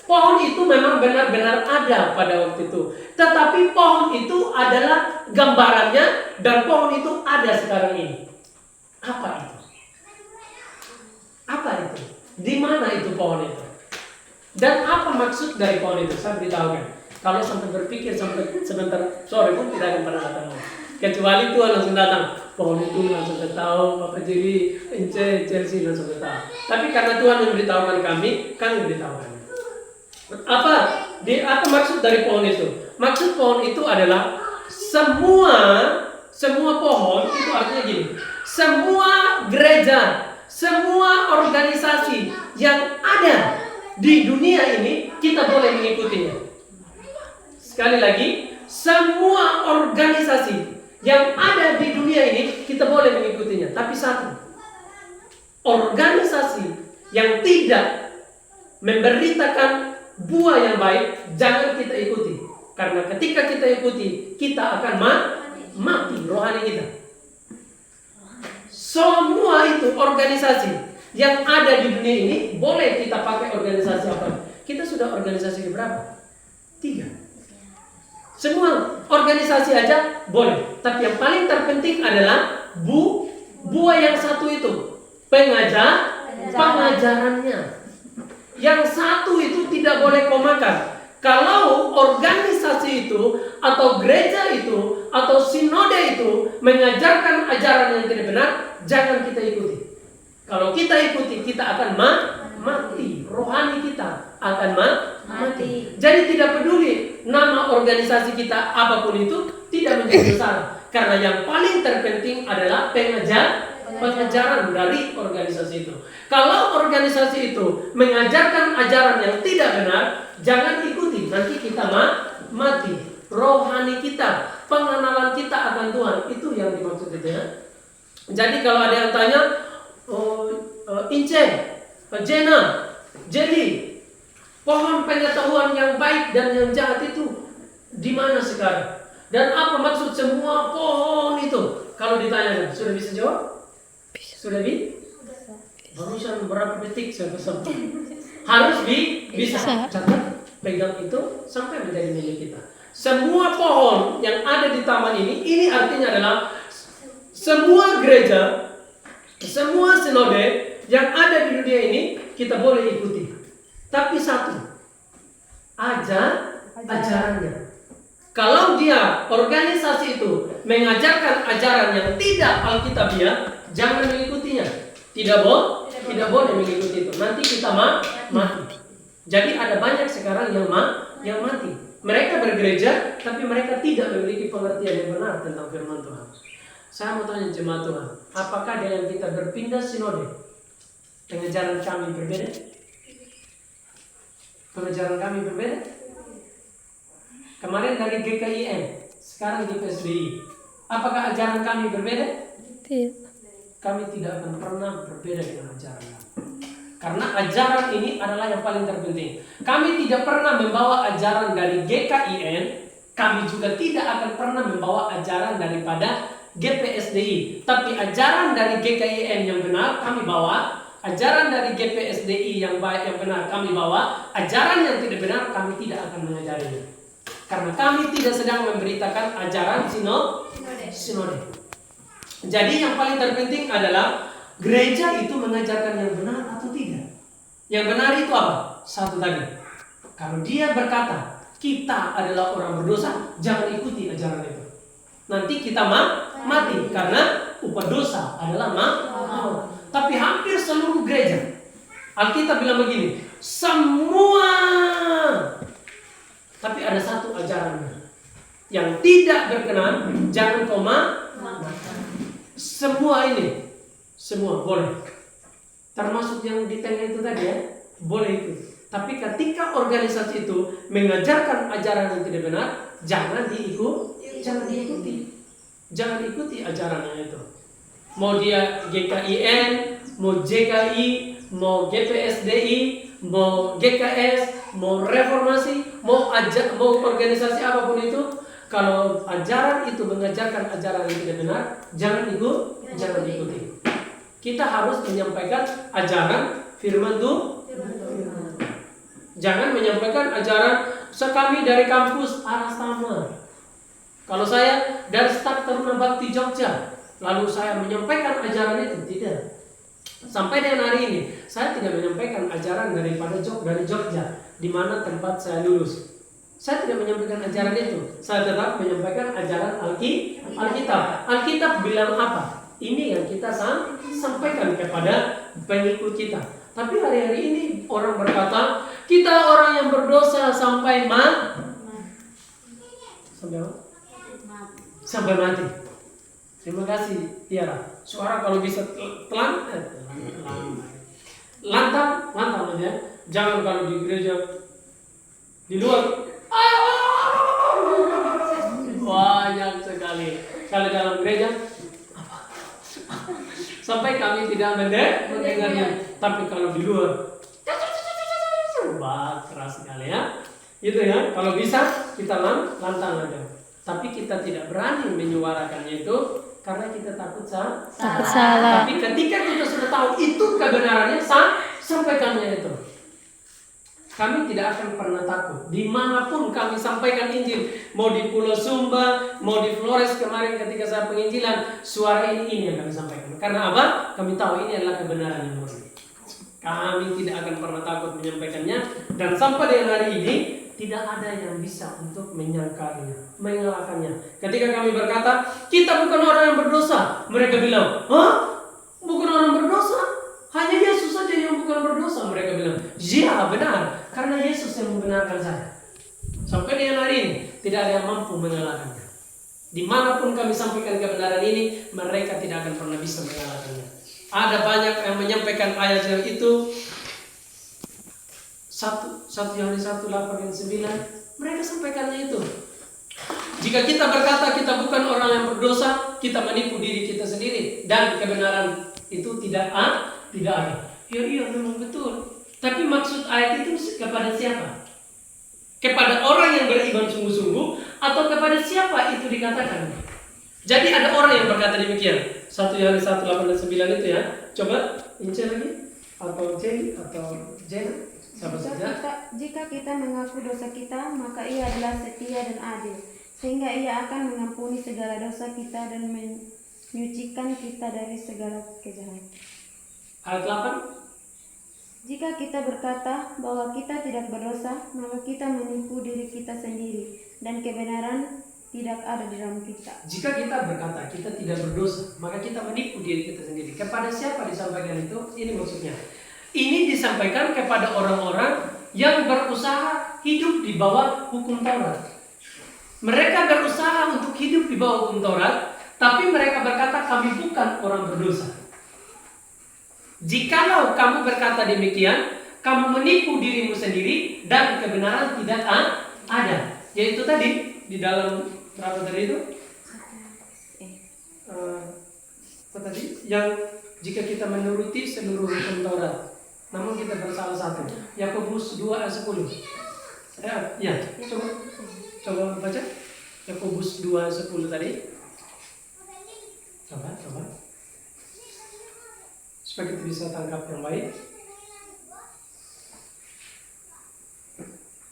Pohon itu memang benar-benar ada pada waktu itu. Tetapi pohon itu adalah gambarannya dan pohon itu ada sekarang ini. Apa itu? Apa itu? Di mana itu pohon itu? Dan apa maksud dari pohon itu? Saya beritahukan. Kalau sampai berpikir sampai sebentar sore pun tidak akan pernah datang. Kecuali Tuhan langsung datang. Pohon itu langsung tahu, Bapak Jerry, Chelsea langsung tahu. Tapi karena Tuhan memberitahukan kami beritahukan. Apa maksud dari pohon itu? Maksud pohon itu adalah semua pohon itu artinya gini. Semua gereja, semua organisasi yang ada di dunia ini kita boleh mengikutinya. Sekali lagi, semua organisasi yang ada di dunia ini kita boleh mengikutinya. Tapi satu, organisasi yang tidak memberitakan buah yang baik jangan kita ikuti. Karena ketika kita ikuti, kita akan mati rohani kita. Semua itu organisasi yang ada di dunia ini boleh kita pakai organisasi apa? Kita sudah organisasi berapa? 3. Semua organisasi aja boleh. Tapi yang paling terpenting adalah buah yang satu itu. Pengajarannya. Yang satu itu tidak boleh kau makan. Kalau organisasi itu atau gereja itu atau sinode itu mengajarkan ajaran yang tidak benar, jangan kita ikuti. Kalau kita ikuti, kita akan mati. Rohani kita akan mati. Jadi tidak peduli nama organisasi kita apapun itu tidak menjadi masalah. Karena yang paling terpenting adalah pengajaran dari organisasi itu. Kalau organisasi itu mengajarkan ajaran yang tidak benar, jangan ikuti. Nanti kita mati. Rohani kita, pengenalan kita akan Tuhan, itu yang dimaksud itu ya. Jadi kalau ada yang tanya, Ince, Jena, Jelly, pohon pengetahuan yang baik dan yang jahat itu di mana sekarang? Dan apa maksud semua pohon itu? Kalau ditanya, sudah bisa jawab? Sudah barusan berapa detik saya pesan. Harus bisa catat, pegang itu sampai menjadi milik kita. Semua pohon yang ada di taman ini artinya adalah semua gereja, semua sinode yang ada di dunia ini kita boleh ikuti. Tapi satu, ajarannya. Kalau dia organisasi itu mengajarkan ajaran yang tidak alkitabiah, jangan mengikutinya. Tidak boleh mengikuti itu. Nanti kita mati. Jadi ada banyak sekarang yang mati. Mereka bergereja, tapi mereka tidak memiliki pengertian yang benar tentang firman Tuhan. Saya mau tanya jemaat Tuhan, apakah dengan kita berpindah sinode, pengajaran kami berbeda? Pengajaran kami berbeda? Kemarin dari GKIN, sekarang di PSBI. Apakah ajaran kami berbeda? Tidak. Kami tidak akan pernah berbeda dengan ajaran kami. Karena ajaran ini adalah yang paling terpenting. Kami tidak pernah membawa ajaran dari GKIN. Kami juga tidak akan pernah membawa ajaran daripada GPSDI. Tapi ajaran dari GKIN yang benar kami bawa. Ajaran dari GPSDI yang baik yang benar kami bawa. Ajaran yang tidak benar kami tidak akan mengajarinya. Karena kami tidak sedang memberitakan ajaran sinode. Jadi yang paling terpenting adalah gereja itu mengajarkan yang benar atau tidak. Yang benar itu apa? Satu tadi. Kalau dia berkata kita adalah orang berdosa, jangan ikuti ajaran itu. Nanti kita mati karena upah dosa adalah maut. Tapi hampir seluruh gereja, Alkitab bilang begini, semua. Tapi ada satu ajarannya yang tidak berkenan, jangan makan. Semua ini, semua boleh. Termasuk yang di tengah itu tadi ya, boleh itu. Tapi ketika organisasi itu mengajarkan ajaran yang tidak benar, jangan diikuti. Jangan ikuti ajarannya itu. Mau dia GKIN, mau JKI, mau GPSDI, mau GKS, mau reformasi, mau organisasi apapun itu, Kalau ajaran itu mengajarkan ajaran yang tidak benar, jangan ikuti. Kita harus menyampaikan ajaran firman Tuhan. Jangan menyampaikan ajaran sekami dari kampus arah sama. Kalau saya dari staf Taruna Bakti Jogja, lalu saya menyampaikan ajaran itu, tidak. Sampai dengan hari ini, saya tidak menyampaikan ajaran dari Jogja, di mana tempat saya lulus. Saya tidak menyampaikan ajaran itu. Saya tetap menyampaikan ajaran Alkitab. Alkitab bilang apa? Ini yang kita sampaikan kepada pengikut kita. Tapi hari-hari ini orang berkata, kita orang yang berdosa sampai mati. Terima kasih Tiara. Suara kalau bisa lantang aja. Jangan kalau di gereja di luar banyak sekali. Kalau dalam gereja sampai kami tidak mendengarnya. Tapi kalau di luar keras sekali ya. Itu ya. Kalau bisa kita lantang aja. Tapi kita tidak berani menyuarakannya itu karena kita takut salah. Tapi ketika kita sudah tahu itu kebenarannya, sampaikannya itu. Kami tidak akan pernah takut. Dimanapun kami sampaikan Injil, mau di Pulau Sumba, mau di Flores kemarin ketika saya penginjilan, suara ini yang kami sampaikan. Karena apa? Kami tahu ini adalah kebenaran yang murni. Kami tidak akan pernah takut menyampaikannya, dan sampai dengan hari ini tidak ada yang bisa untuk mengalahkannya. Ketika kami berkata, kita bukan orang yang berdosa, mereka bilang, hah? Bukan orang berdosa? Hanya Yesus saja yang bukan berdosa, mereka bilang. Ya benar, karena Yesus yang membenarkan saya. Sampai dengan hari ini, tidak ada yang mampu mengalahkannya. Dimanapun kami sampaikan kebenaran ini, mereka tidak akan pernah bisa mengalahkannya. Ada banyak yang menyampaikan ayat yang itu, 1 Yohanes 1:8 dan 9, mereka sampaikannya itu. Jika kita berkata kita bukan orang yang berdosa, kita menipu diri kita sendiri, dan kebenaran itu tidak ada. Iya memang betul. Tapi maksud ayat itu kepada siapa? Kepada orang yang beriman sungguh-sungguh, atau kepada siapa itu dikatakan? Jadi ada orang yang berkata demikian. 1 Yohanes 1:8 dan 9 itu ya. Coba Ince lagi, atau Jen, atau Jen. Jika kita mengaku dosa kita, maka Ia adalah setia dan adil, sehingga Ia akan mengampuni segala dosa kita dan menyucikan kita dari segala kejahatan. Ayat 8. Jika kita berkata bahwa kita tidak berdosa, maka kita menipu diri kita sendiri, dan kebenaran tidak ada di dalam kita. Jika kita berkata kita tidak berdosa, maka kita menipu diri kita sendiri. Kepada siapa disampaikan itu? Ini maksudnya. Ini disampaikan kepada orang-orang yang berusaha hidup di bawah hukum Taurat. Mereka berusaha untuk hidup di bawah hukum Taurat, tapi mereka berkata kami bukan orang berdosa. Jikalau kamu berkata demikian, kamu menipu dirimu sendiri dan kebenaran tidak ada. Yaitu tadi di dalam berapa tadi itu? Apa tadi? Yang jika kita menuruti seluruh hukum Taurat, namun kita bersalah satu. Yakobus 2 ayat 10. Ya, coba baca. Yakobus 2 ayat 10 tadi. Coba. Supaya kita bisa tangkap yang baik.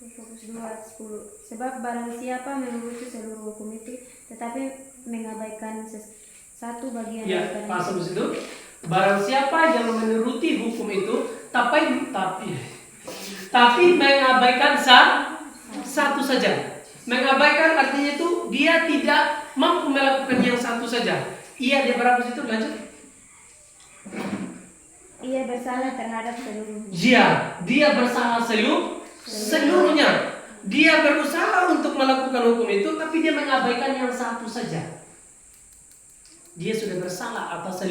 Yakobus 2 ayat 10. Sebab barang siapa menuruti seluruh hukum itu, tetapi mengabaikan satu bagian ya, pasal itu. Barang siapa yang menuruti hukum itu, tapi mengabaikan satu saja. Mengabaikan artinya itu dia tidak mampu melakukan yang satu saja. Dia berapa situ lanjut? Ia bersalah terhadap seluruhnya. Dia bersalah seluruhnya. Dia berusaha untuk melakukan hukum itu, tapi dia mengabaikan yang satu saja. Dia sudah bersalah atas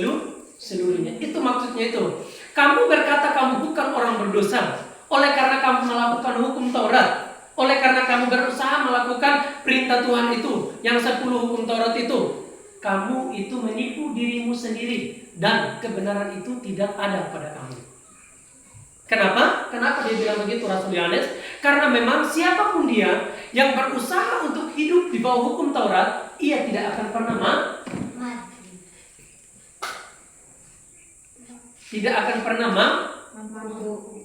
seluruhnya. Itu maksudnya itu. Kamu berkata kamu bukan orang berdosa oleh karena kamu melakukan hukum Taurat, oleh karena kamu berusaha melakukan perintah Tuhan itu, yang 10 hukum Taurat itu. Kamu itu menipu dirimu sendiri dan kebenaran itu tidak ada pada kamu. Kenapa? Kenapa dia bilang begitu Rasul Yohanes? Karena memang siapapun dia yang berusaha untuk hidup di bawah hukum Taurat, ia tidak akan pernah tidak akan pernah mampu.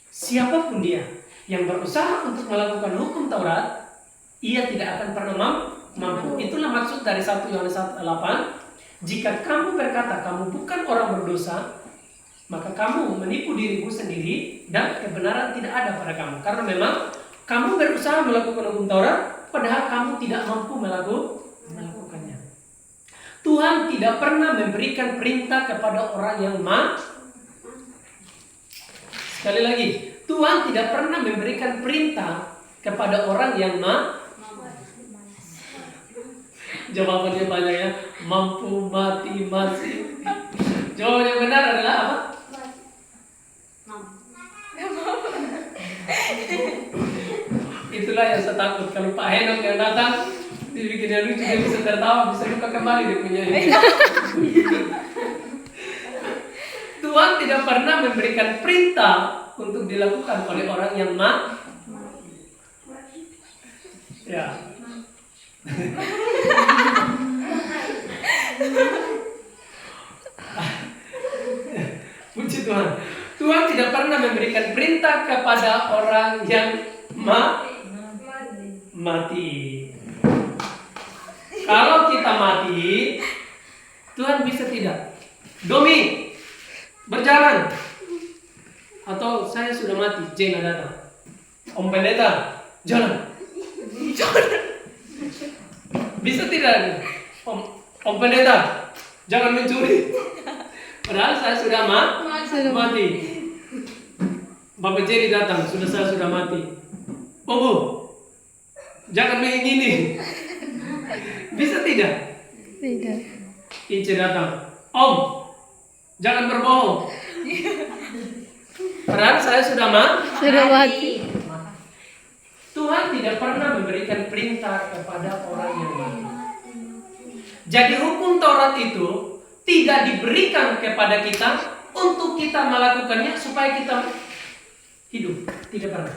Siapapun dia yang berusaha untuk melakukan hukum Taurat, ia tidak akan pernah mampu. Itulah maksud dari 1 Yohanes 1:8. Jika kamu berkata kamu bukan orang berdosa, maka kamu menipu dirimu sendiri dan kebenaran tidak ada pada kamu. Karena memang kamu berusaha melakukan hukum Taurat, padahal kamu tidak mampu melakukannya. Tuhan tidak pernah memberikan perintah kepada orang yang Sekali lagi, Tuhan tidak pernah memberikan perintah kepada orang yang Jawabannya banyak ya, mampu, mati, masih. Jawaban yang benar adalah apa? Itulah yang saya takut. Kalau Pak Henok yang datang dibikin lucu, dia bisa tertawa, bisa lupa kembali dia punya ini. Tuhan tidak pernah memberikan perintah untuk dilakukan oleh orang yang ya. Puji Tuhan. Tuhan tidak pernah memberikan perintah kepada orang yang mati. Kalau kita mati, Tuhan bisa tidak? Domi, berjalan. Atau saya sudah mati, Jena datang. Om Pendeta, jalan. Bisa tidak? Om Pendeta, jangan mencuri. Padahal saya sudah mati. Bapak Jerry datang, saya sudah mati. Bu, jangan mengingini. Bisa tidak? Tidak. Ice datang. Om, jangan berbohong. Padahal saya sudah mati. Tuhan tidak pernah memberikan perintah kepada orang yang mati. Jadi hukum Taurat itu tidak diberikan kepada kita untuk kita melakukannya supaya kita hidup. Tidak pernah.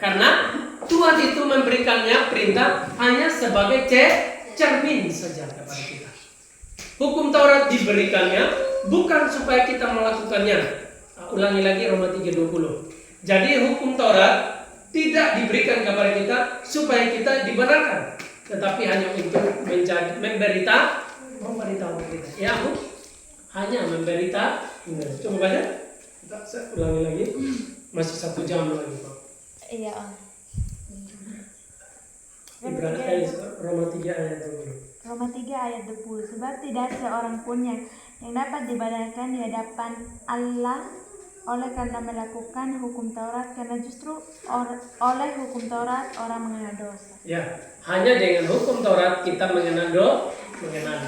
Karena Tuhan itu memberikannya perintah hanya sebagai cermin saja kepada kita. Hukum Taurat diberikannya bukan supaya kita melakukannya. Ulangi lagi Roma 3:20. Jadi hukum Taurat tidak diberikan kepada kita supaya kita dibenarkan, tetapi hanya untuk memberitahu kita. Ya, Bu? Hanya memberitahu. Coba baca. Saya ulangi lagi. Masih 1 jam lagi, Pak. Iya, Om. Roma 3 ayat 20. Roma 3 ayat 20. Sebab tidak seorang pun yang dapat dibenarkan di hadapan Allah oleh karena melakukan hukum Taurat, karena justru oleh hukum Taurat orang mengenal dosa. Ya, hanya dengan hukum Taurat kita mengenal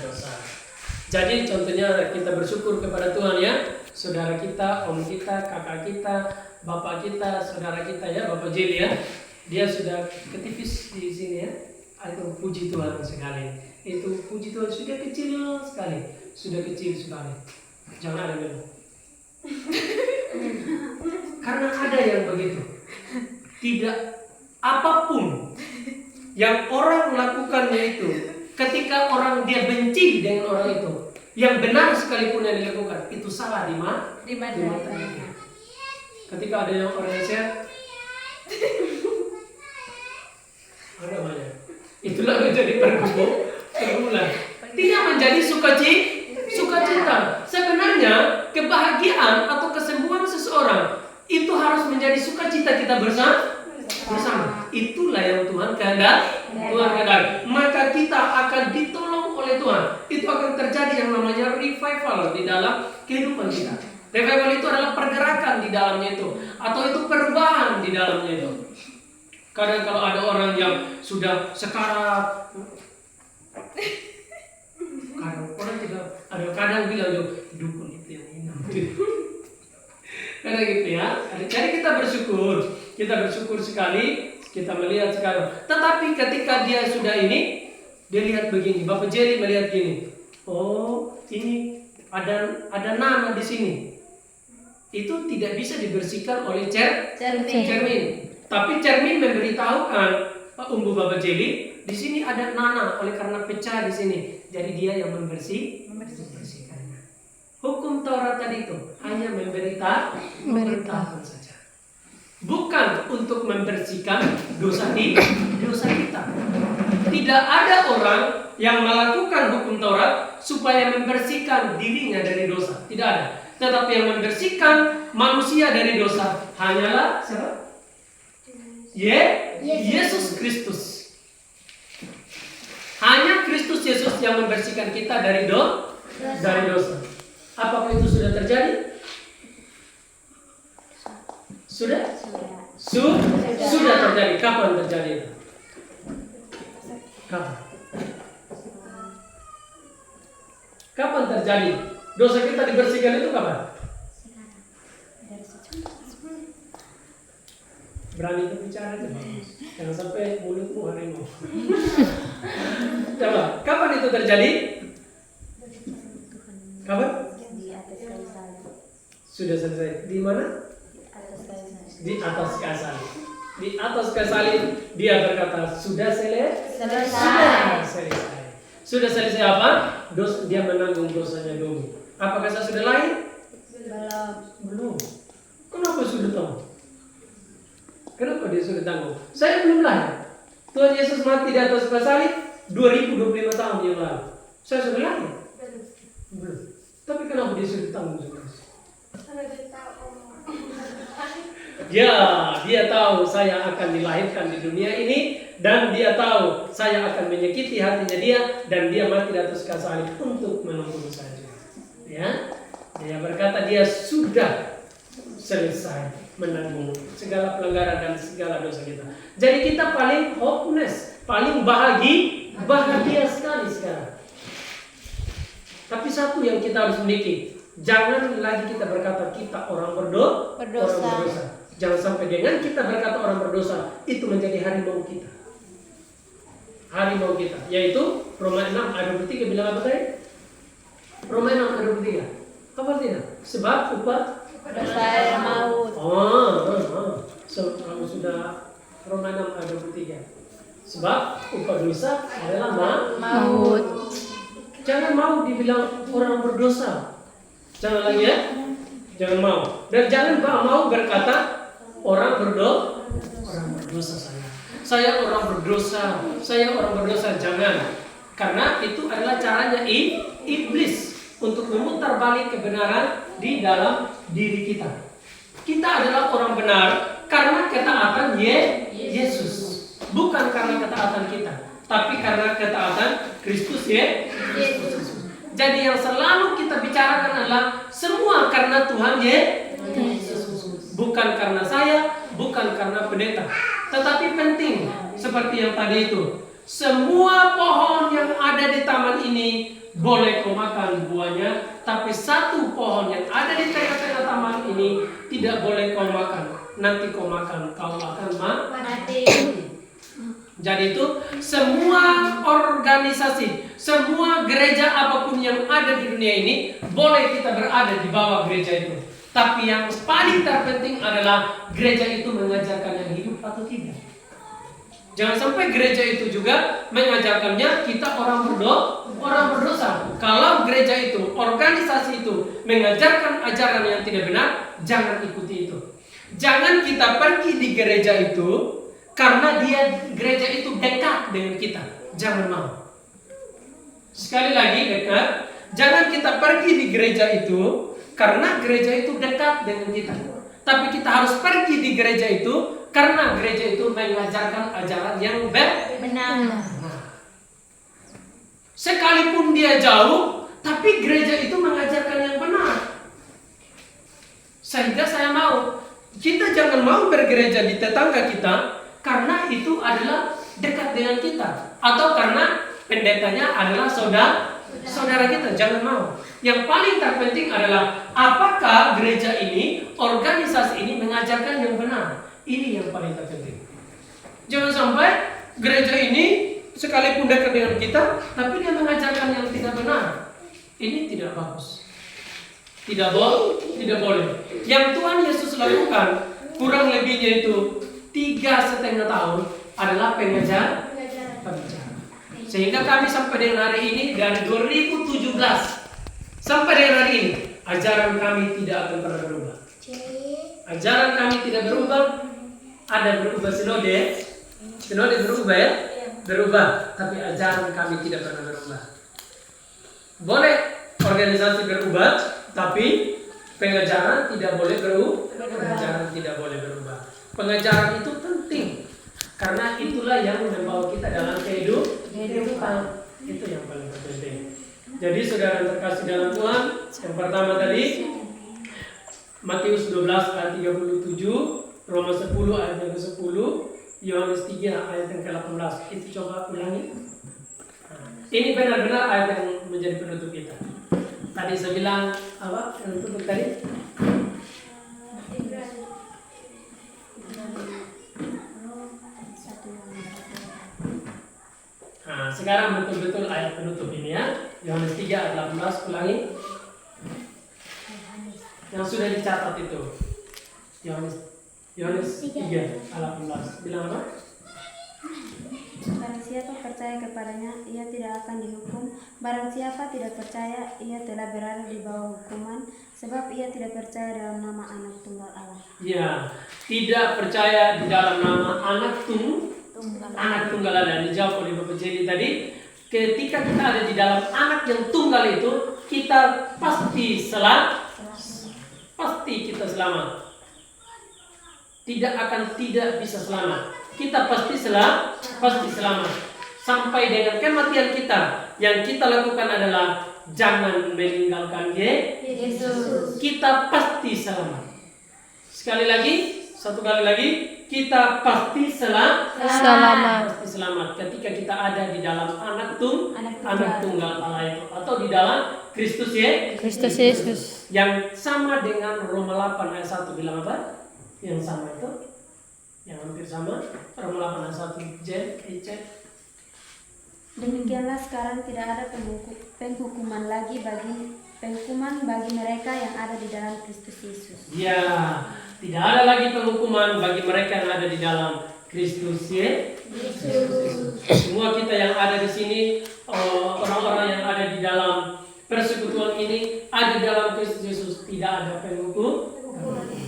dosa. Jadi contohnya kita bersyukur kepada Tuhan ya, saudara kita, om kita, kakak kita, bapak kita, saudara kita ya, Bapak Jeli ya, dia sudah ketipis di sini ya. Itu puji Tuhan sekali. Itu puji Tuhan sudah kecil sekali. Jangan ada memang. Karena ada yang begitu. Tidak apapun yang orang lakukannya itu, ketika orang dia benci dengan orang itu, yang benar sekalipun yang dilakukan itu salah di matanya. Ketika ada yang orang yang sehat, ada banyak. Itulah menjadi pergumulan. Tidak menjadi sukacita. Sebenarnya kebahagiaan atau kesembuhan seseorang itu harus menjadi sukacita kita bersama. Itulah yang Tuhan kehendaki. Maka kita akan ditolong oleh Tuhan. Itu akan terjadi yang namanya revival di dalam kehidupan kita. Revival itu adalah pergerakan di dalamnya itu, atau itu perubahan di dalamnya itu. Kadang kalau ada orang yang sudah sekarat, orang tidak ada, kadang bilang dukun itu yang ini. Karena gitu ya. Jadi kita bersyukur sekali kita melihat sekarang. Tetapi ketika dia sudah ini, dia lihat begini. Bapak Jerry melihat gini. Oh, ini ada nanah di sini. Itu tidak bisa dibersihkan oleh cermin. Tapi cermin memberitahukan umbu baba jeli, di sini ada nanah oleh karena pecah di sini. Jadi dia yang membersihkannya. Hukum Taurat tadi itu hanya memberitahukan saja. Bukan untuk membersihkan dosa kita. Tidak ada orang yang melakukan hukum Taurat supaya membersihkan dirinya dari dosa. Tidak ada. Tetapi yang membersihkan manusia dari dosa hanyalah siapa? Yesus Kristus. Hanya Kristus Yesus yang membersihkan kita dari dosa. Apakah itu sudah terjadi? Sudah terjadi. Kapan terjadi itu? Kapan terjadi? Dosa kita dibersihkan itu kapan? Berani berbicara aja, jangan sampai mulutmu harimau. Coba, kapan itu terjadi? Kapan? Di atas kayu salib. Sudah selesai. Di mana? Di atas kayu salib. Di atas kayu salib dia berkata sudah selesai. Sudah selesai apa? Dia menanggung dosanya dulu. Apakah saya sudah lahir? Belum. Kenapa sudah tahu? Kenapa dia sudah tanggung? Saya belum lahir. Tuhan Yesus mati di atas kayu salib 2025 tahun yang lalu. Saya sudah lahir? Belum. Tapi kenapa dia sudah tanggung juga? Dia tahu saya akan dilahirkan di dunia ini, dan dia tahu saya akan menyakiti hatinya dia, dan dia mati di atas kayu salib untuk menanggung saya. Ya, dia berkata dia sudah selesai menanggung segala pelanggaran dan segala dosa kita. Jadi kita paling hopeless, paling bahagia sekali sekarang. Tapi satu yang kita harus miliki, jangan lagi kita berkata kita orang berdosa. Jangan sampai dengan kita berkata orang berdosa itu menjadi harimau kita. Harimau kita, yaitu Roma 6 ayat 23 bilang apa tadi? Roma 6 ayat 23. Apa artinya? Sebab upah Dosa maut. Kalau sudah Roma 6 ayat 23. Sebab upah dosa adalah maut. Jangan mau dibilang orang berdosa. Jangan lagi ya. Jangan mau. Dan jangan mau berkata orang berdosa saya. Saya orang berdosa. Jangan. Karena itu adalah caranya iblis untuk memutar balik kebenaran di dalam diri kita. Kita adalah orang benar karena ketaatan Yesus. Bukan karena ketaatan kita, tapi karena ketaatan Kristus Yesus. Jadi yang selalu kita bicarakan adalah semua karena Tuhan Yesus. Bukan karena saya, bukan karena pendeta. Tetapi penting seperti yang tadi itu. Semua pohon yang ada di taman ini boleh kau makan buahnya, tapi satu pohon yang ada di tengah-tengah taman ini tidak boleh kau makan. Nanti kau makan, kau akan mati. Jadi itu semua organisasi, semua gereja apapun yang ada di dunia ini boleh kita berada di bawah gereja itu. Tapi yang paling terpenting adalah gereja itu mengajarkan yang hidup atau tidak. Jangan sampai gereja itu juga mengajarkannya kita orang berdosa. Kalau gereja itu, organisasi itu mengajarkan ajaran yang tidak benar, jangan ikuti itu. Jangan kita pergi di gereja itu karena gereja itu dekat dengan kita. Jangan mau. Sekali lagi dekat. Jangan kita pergi di gereja itu karena gereja itu dekat dengan kita. Tapi kita harus pergi di gereja itu karena gereja itu mengajarkan ajaran yang benar. Sekalipun dia jauh, tapi gereja itu mengajarkan yang benar. Sehingga saya mau, kita jangan mau bergereja di tetangga kita karena itu adalah dekat dengan kita, atau karena pendetanya adalah saudara kita. Jangan mau. Yang paling terpenting adalah apakah gereja ini, organisasi ini mengajarkan yang benar. Ini yang paling terpenting. Jangan sampai gereja ini sekalipun dekat dengan kita, tapi dia mengajarkan yang tidak benar. Ini tidak bagus. Tidak boleh. Yang Tuhan Yesus lakukan kurang lebihnya itu 3,5 tahun adalah pengajaran. Sehingga kami sampai dengan hari ini dari 2017 sampai dengan hari ini ajaran kami tidak akan pernah berubah. Ajaran kami tidak berubah. Ada berubah sinode berubah ya, berubah. Tapi ajaran kami tidak pernah berubah. Boleh organisasi berubah, tapi pengajaran tidak boleh berubah. Pengajaran tidak boleh berubah. Pengajaran itu penting karena itulah yang membawa kita dalam kehidupan. Itu yang paling penting. Jadi saudara terkasih dalam Tuhan, yang pertama tadi Matius 12 ayat 37, Roma 10 ayat yang ke-10, Yohanes 3 ayat yang ke-18. Itu coba ulangi. Ini benar-benar ayat yang menjadi penutup kita. Tadi saya bilang apa? Penutup tadi? Nah, sekarang betul-betul ayat penutup ini ya. Yohanes 3 ayat 18, ulangi. Yang sudah dicatat itu. Yohanes 3 ayat 18. Bilang apa? Barang siapa percaya kepadanya, ia tidak akan dihukum. Barang siapa tidak percaya, ia telah berada di bawah hukuman, sebab ia tidak percaya dalam nama Anak Tunggal Allah. Ya, tidak percaya di dalam nama Anak Tunggal Allah. Dijawab oleh Bapak Jeli tadi. Ketika kita ada di dalam Anak yang tunggal itu, kita pasti kita selamat. Tidak akan tidak bisa selamat. Kita pasti selamat. Sampai dengan kematian kita, yang kita lakukan adalah jangan meninggalkan Yesus. Kita pasti selamat. Satu kali lagi, kita pasti selamat. Pasti selamat ketika kita ada di dalam Anak Tunggal Allah itu, atau di dalam Kristus Yesus. Yang sama dengan Roma 8 ayat 1 bilang apa? Yang sama itu, yang hampir sama, Roma 8 ayat 1 J. Demikianlah sekarang tidak ada penghukuman bagi mereka yang ada di dalam Kristus Yesus. Ya, tidak ada lagi penghukuman bagi mereka yang ada di dalam Kristus Yesus. Semua kita yang ada di sini, orang-orang yang ada di dalam persekutuan ini, ada di dalam Kristus Yesus, tidak ada penghukuman lagi.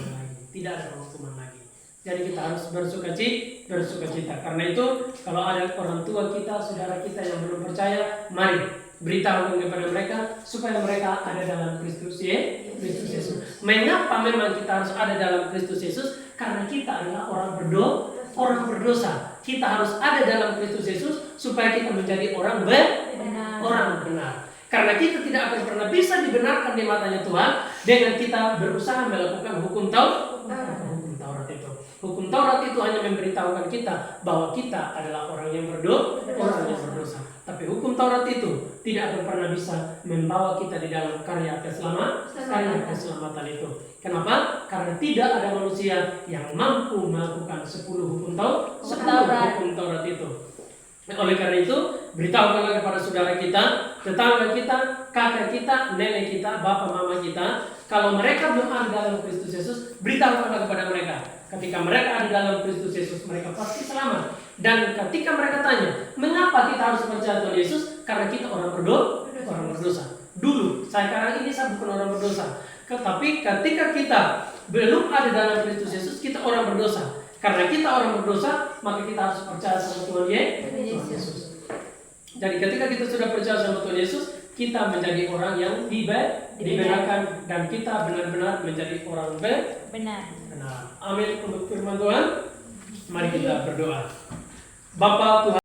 Tidak ada penghukuman lagi. Jadi kita harus bersukacita. Karena itu, kalau ada orang tua kita, saudara kita yang belum percaya, mari beritahu kepada mereka supaya mereka ada dalam Kristus Yesus. Mengapa memang kita harus ada dalam Kristus Yesus? Karena kita adalah orang berdosa. Kita harus ada dalam Kristus Yesus supaya kita menjadi orang benar. Karena kita tidak akan pernah bisa dibenarkan di matanya Tuhan dengan kita berusaha melakukan hukum Taurat itu. Hukum Taurat itu hanya memberitahukan kita bahwa kita adalah orang yang berdosa. Tapi hukum Taurat itu tidak akan pernah bisa membawa kita di dalam karya keselamatan itu. Kenapa? Karena tidak ada manusia yang mampu melakukan 10 hukum Taurat itu. Oleh karena itu, beritahukanlah kepada saudara kita, tetangga kita, kakak kita, nenek kita, bapak mama kita, kalau mereka belum ada dalam Kristus Yesus, beritahukanlah kepada mereka. Ketika mereka ada dalam Kristus Yesus, mereka pasti selamat. Dan ketika mereka tanya, mengapa kita harus percaya Tuhan Yesus? Karena kita orang berdosa. Dulu, sekarang ini saya bukan orang berdosa. Tetapi ketika kita belum ada dalam Kristus Yesus, kita orang berdosa. Karena kita orang berdosa, maka kita harus percaya sama Tuhan Yesus. Jadi ketika kita sudah percaya sama Tuhan Yesus, kita menjadi orang yang dibenarkan dan kita benar-benar menjadi orang benar. Amin. Untuk firman Tuhan, mari kita berdoa. Bapa Tuhan